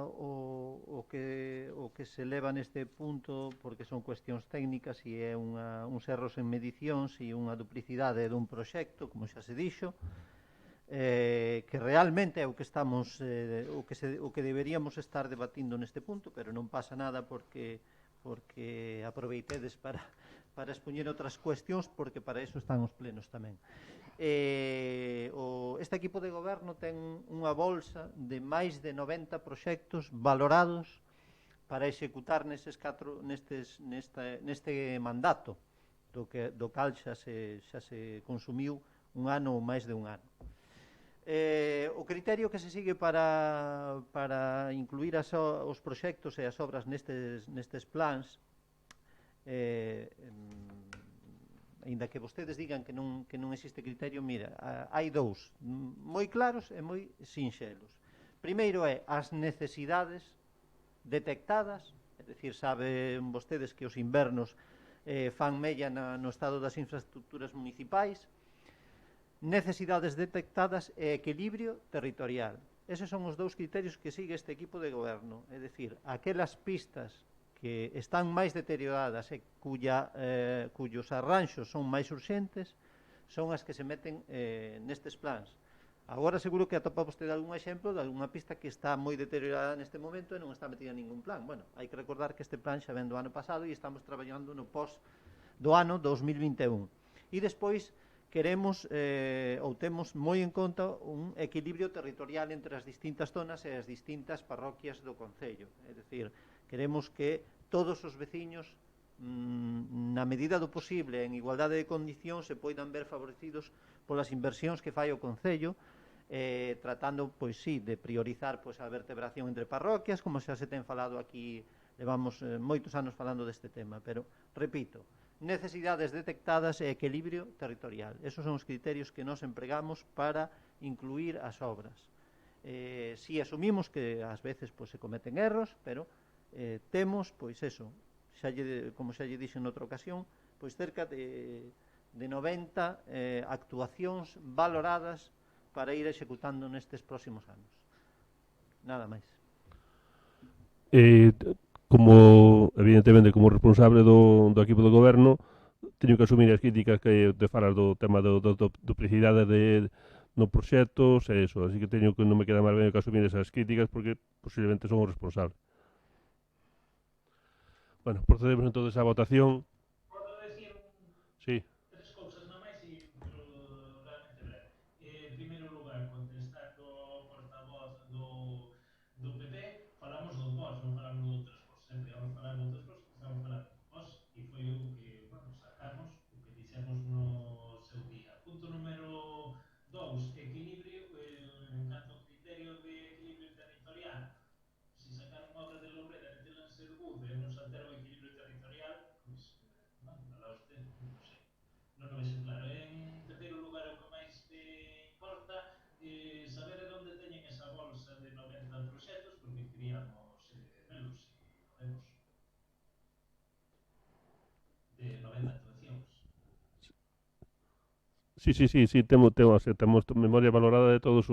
o que se leva neste punto, porque son cuestións técnicas e é uns erros en medicións e unha duplicidade dun proxecto, como xa se dixo, que realmente é o que estamos o que deberíamos estar debatindo neste punto, pero non pasa nada porque aproveitedes para expoñer outras cuestións, porque para iso están os plenos tamén. Este equipo de goberno ten unha bolsa de máis de 90 proxectos valorados para executar neste mandato, do cal xa se consumiu un ano ou máis de un ano. O criterio que se sigue para incluir os proxectos e as obras nestes plans, aínda que vostedes digan que non existe criterio, mira, hai dous moi claros e moi sinxelos. Primeiro é as necesidades detectadas, é dicir, saben vostedes que os invernos fan mella no estado das infraestructuras municipais, necesidades detectadas e equilibrio territorial. Eses son os dous criterios que sigue este equipo de goberno, é dicir, aquelas pistas que están máis deterioradas e cuyos arranxos son máis urxentes son as que se meten nestes plans. Agora seguro que atopa vostede algún exemplo de algunha pista que está moi deteriorada neste momento e non está metida en ningún plan. Bueno, hai que recordar que este plan xa ven do ano pasado e estamos traballando no pos do ano 2021. E despois queremos ou temos moi en conta un equilibrio territorial entre as distintas zonas e as distintas parroquias do Concello. É dicir, queremos que todos os veciños, na medida do posible, en igualdade de condicións, se poidan ver favorecidos polas inversións que fai o Concello, tratando, pois sí, de priorizar a vertebración entre parroquias, como xa se ten falado aquí, levamos moitos anos falando deste tema, pero, repito, necesidades detectadas e equilibrio territorial. Esos son os criterios que nos empregamos para incluir as obras. Si asumimos que ás veces pois, se cometen erros, pero temos, pois eso, como xa lle dixen noutra ocasión, pois cerca de 90 actuacións valoradas para ir executando nestes próximos anos. Nada máis. Evidentemente, como responsable do equipo do goberno, teño que asumir as críticas que te falas do tema da duplicidade no proxectos e eso, así que non me queda máis ben que asumir esas críticas porque posiblemente son o responsable. Bueno, procedemos entonces á votación. Podo decir Sí. tres cousas na máis e realmente breve. En primeiro lugar, contestando ao portavoz do PP, falamos dos vos, non falamos de outras vos. Sempre vamos falar de outras vos, estamos falando de vos e foi o que, bueno, sacamos, o que dixemos no seu día. Punto número 2, equilibrio, en canto ao criterio de equilibrio territorial. Si sacar unha obra de Loureda e metela en Sergudo e non saltar o equilibrio territorial, pois, alá usted, non sei. Non o vexo claro. En terceiro lugar, o que máis me importa saber de onde teñen esa bolsa de 90 proxectos, porque queríamos velos e podemos. De 90 actuacións. Sí, temos memoria valorada de todos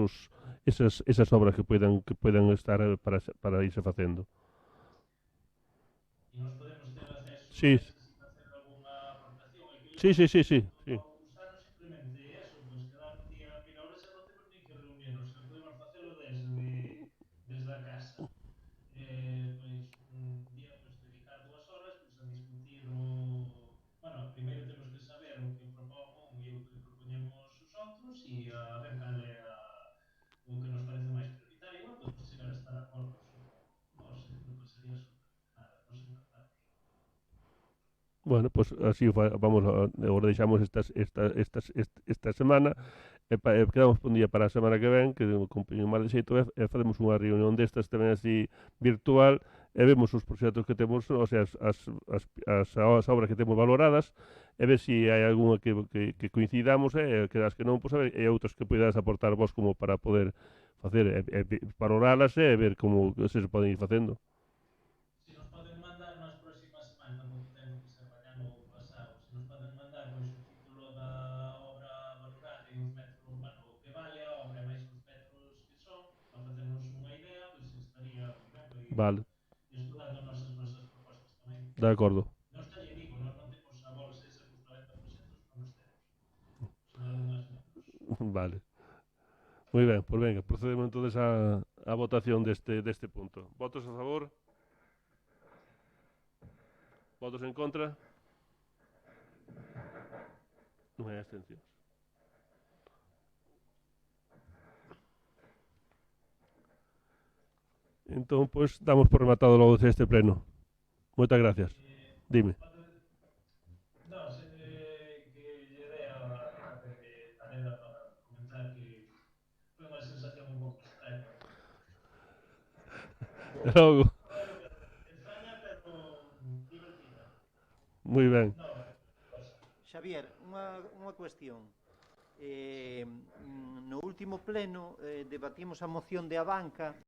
esas obras que poidan estar para irse facendo. E nos podemos ter acceso Sí. a esas sin facer algunha aportación. Sí. Os anos simplemente eso, pois quedar un día, mira, ahora xa non temos nin que reunirnos, xa podemos facelo desde a casa. Pois un día pois, dedicar 2 horas pois, a discutir bueno, primeiro temos que saber o que propón un e o que propoñemos os outros e a ver cal é o que nos parece máis prioritario. Igual podemos chegar a estar a acordos ou non sei, non pasaría absolutamente nada, nos encantamos. Bueno, pues así vamos, agora deixamos esta semana quedamos un día para a semana que ven que con máis de xeito facemos unha reunión destas tamén así virtual e vemos os proxectos que temos, o sea, as obras que temos valoradas e ver se hai algunha que coincidamos e que das que non, pues, a ver, e outras que poidades aportar vos como para poder facer valoralas e ver como se poden ir facendo. Se nos poden mandar nas próximas semanas, tampouco ten que ser mañá ou pasado, se nos poden mandar pois, o título da obra valorada e os metros, bueno, o que vale a obra máis os metros que son, para facernos unha idea, pois estaría moi ben para ir Vale, estudando nosas propostas tamén. de acordo. Nós xa lle digo, nós non temos a bolsa esa cos 90 proxectos, non nos temos. Son algunhas menos. Vale. Moi ben, pois venga, procedemos entonces a votación deste punto. Votos a favor? Votos en contra? Non hai abstencións. Entón, pois, damos por rematado logo este pleno. Moitas gracias. Dime. No, que lle dé a Tareda para comentar que foi unha sensación un pouco extraña. Logo. Extraña, pero divertida. Moi ben. No, Xavier, unha cuestión. No último pleno debatimos a moción de Abanca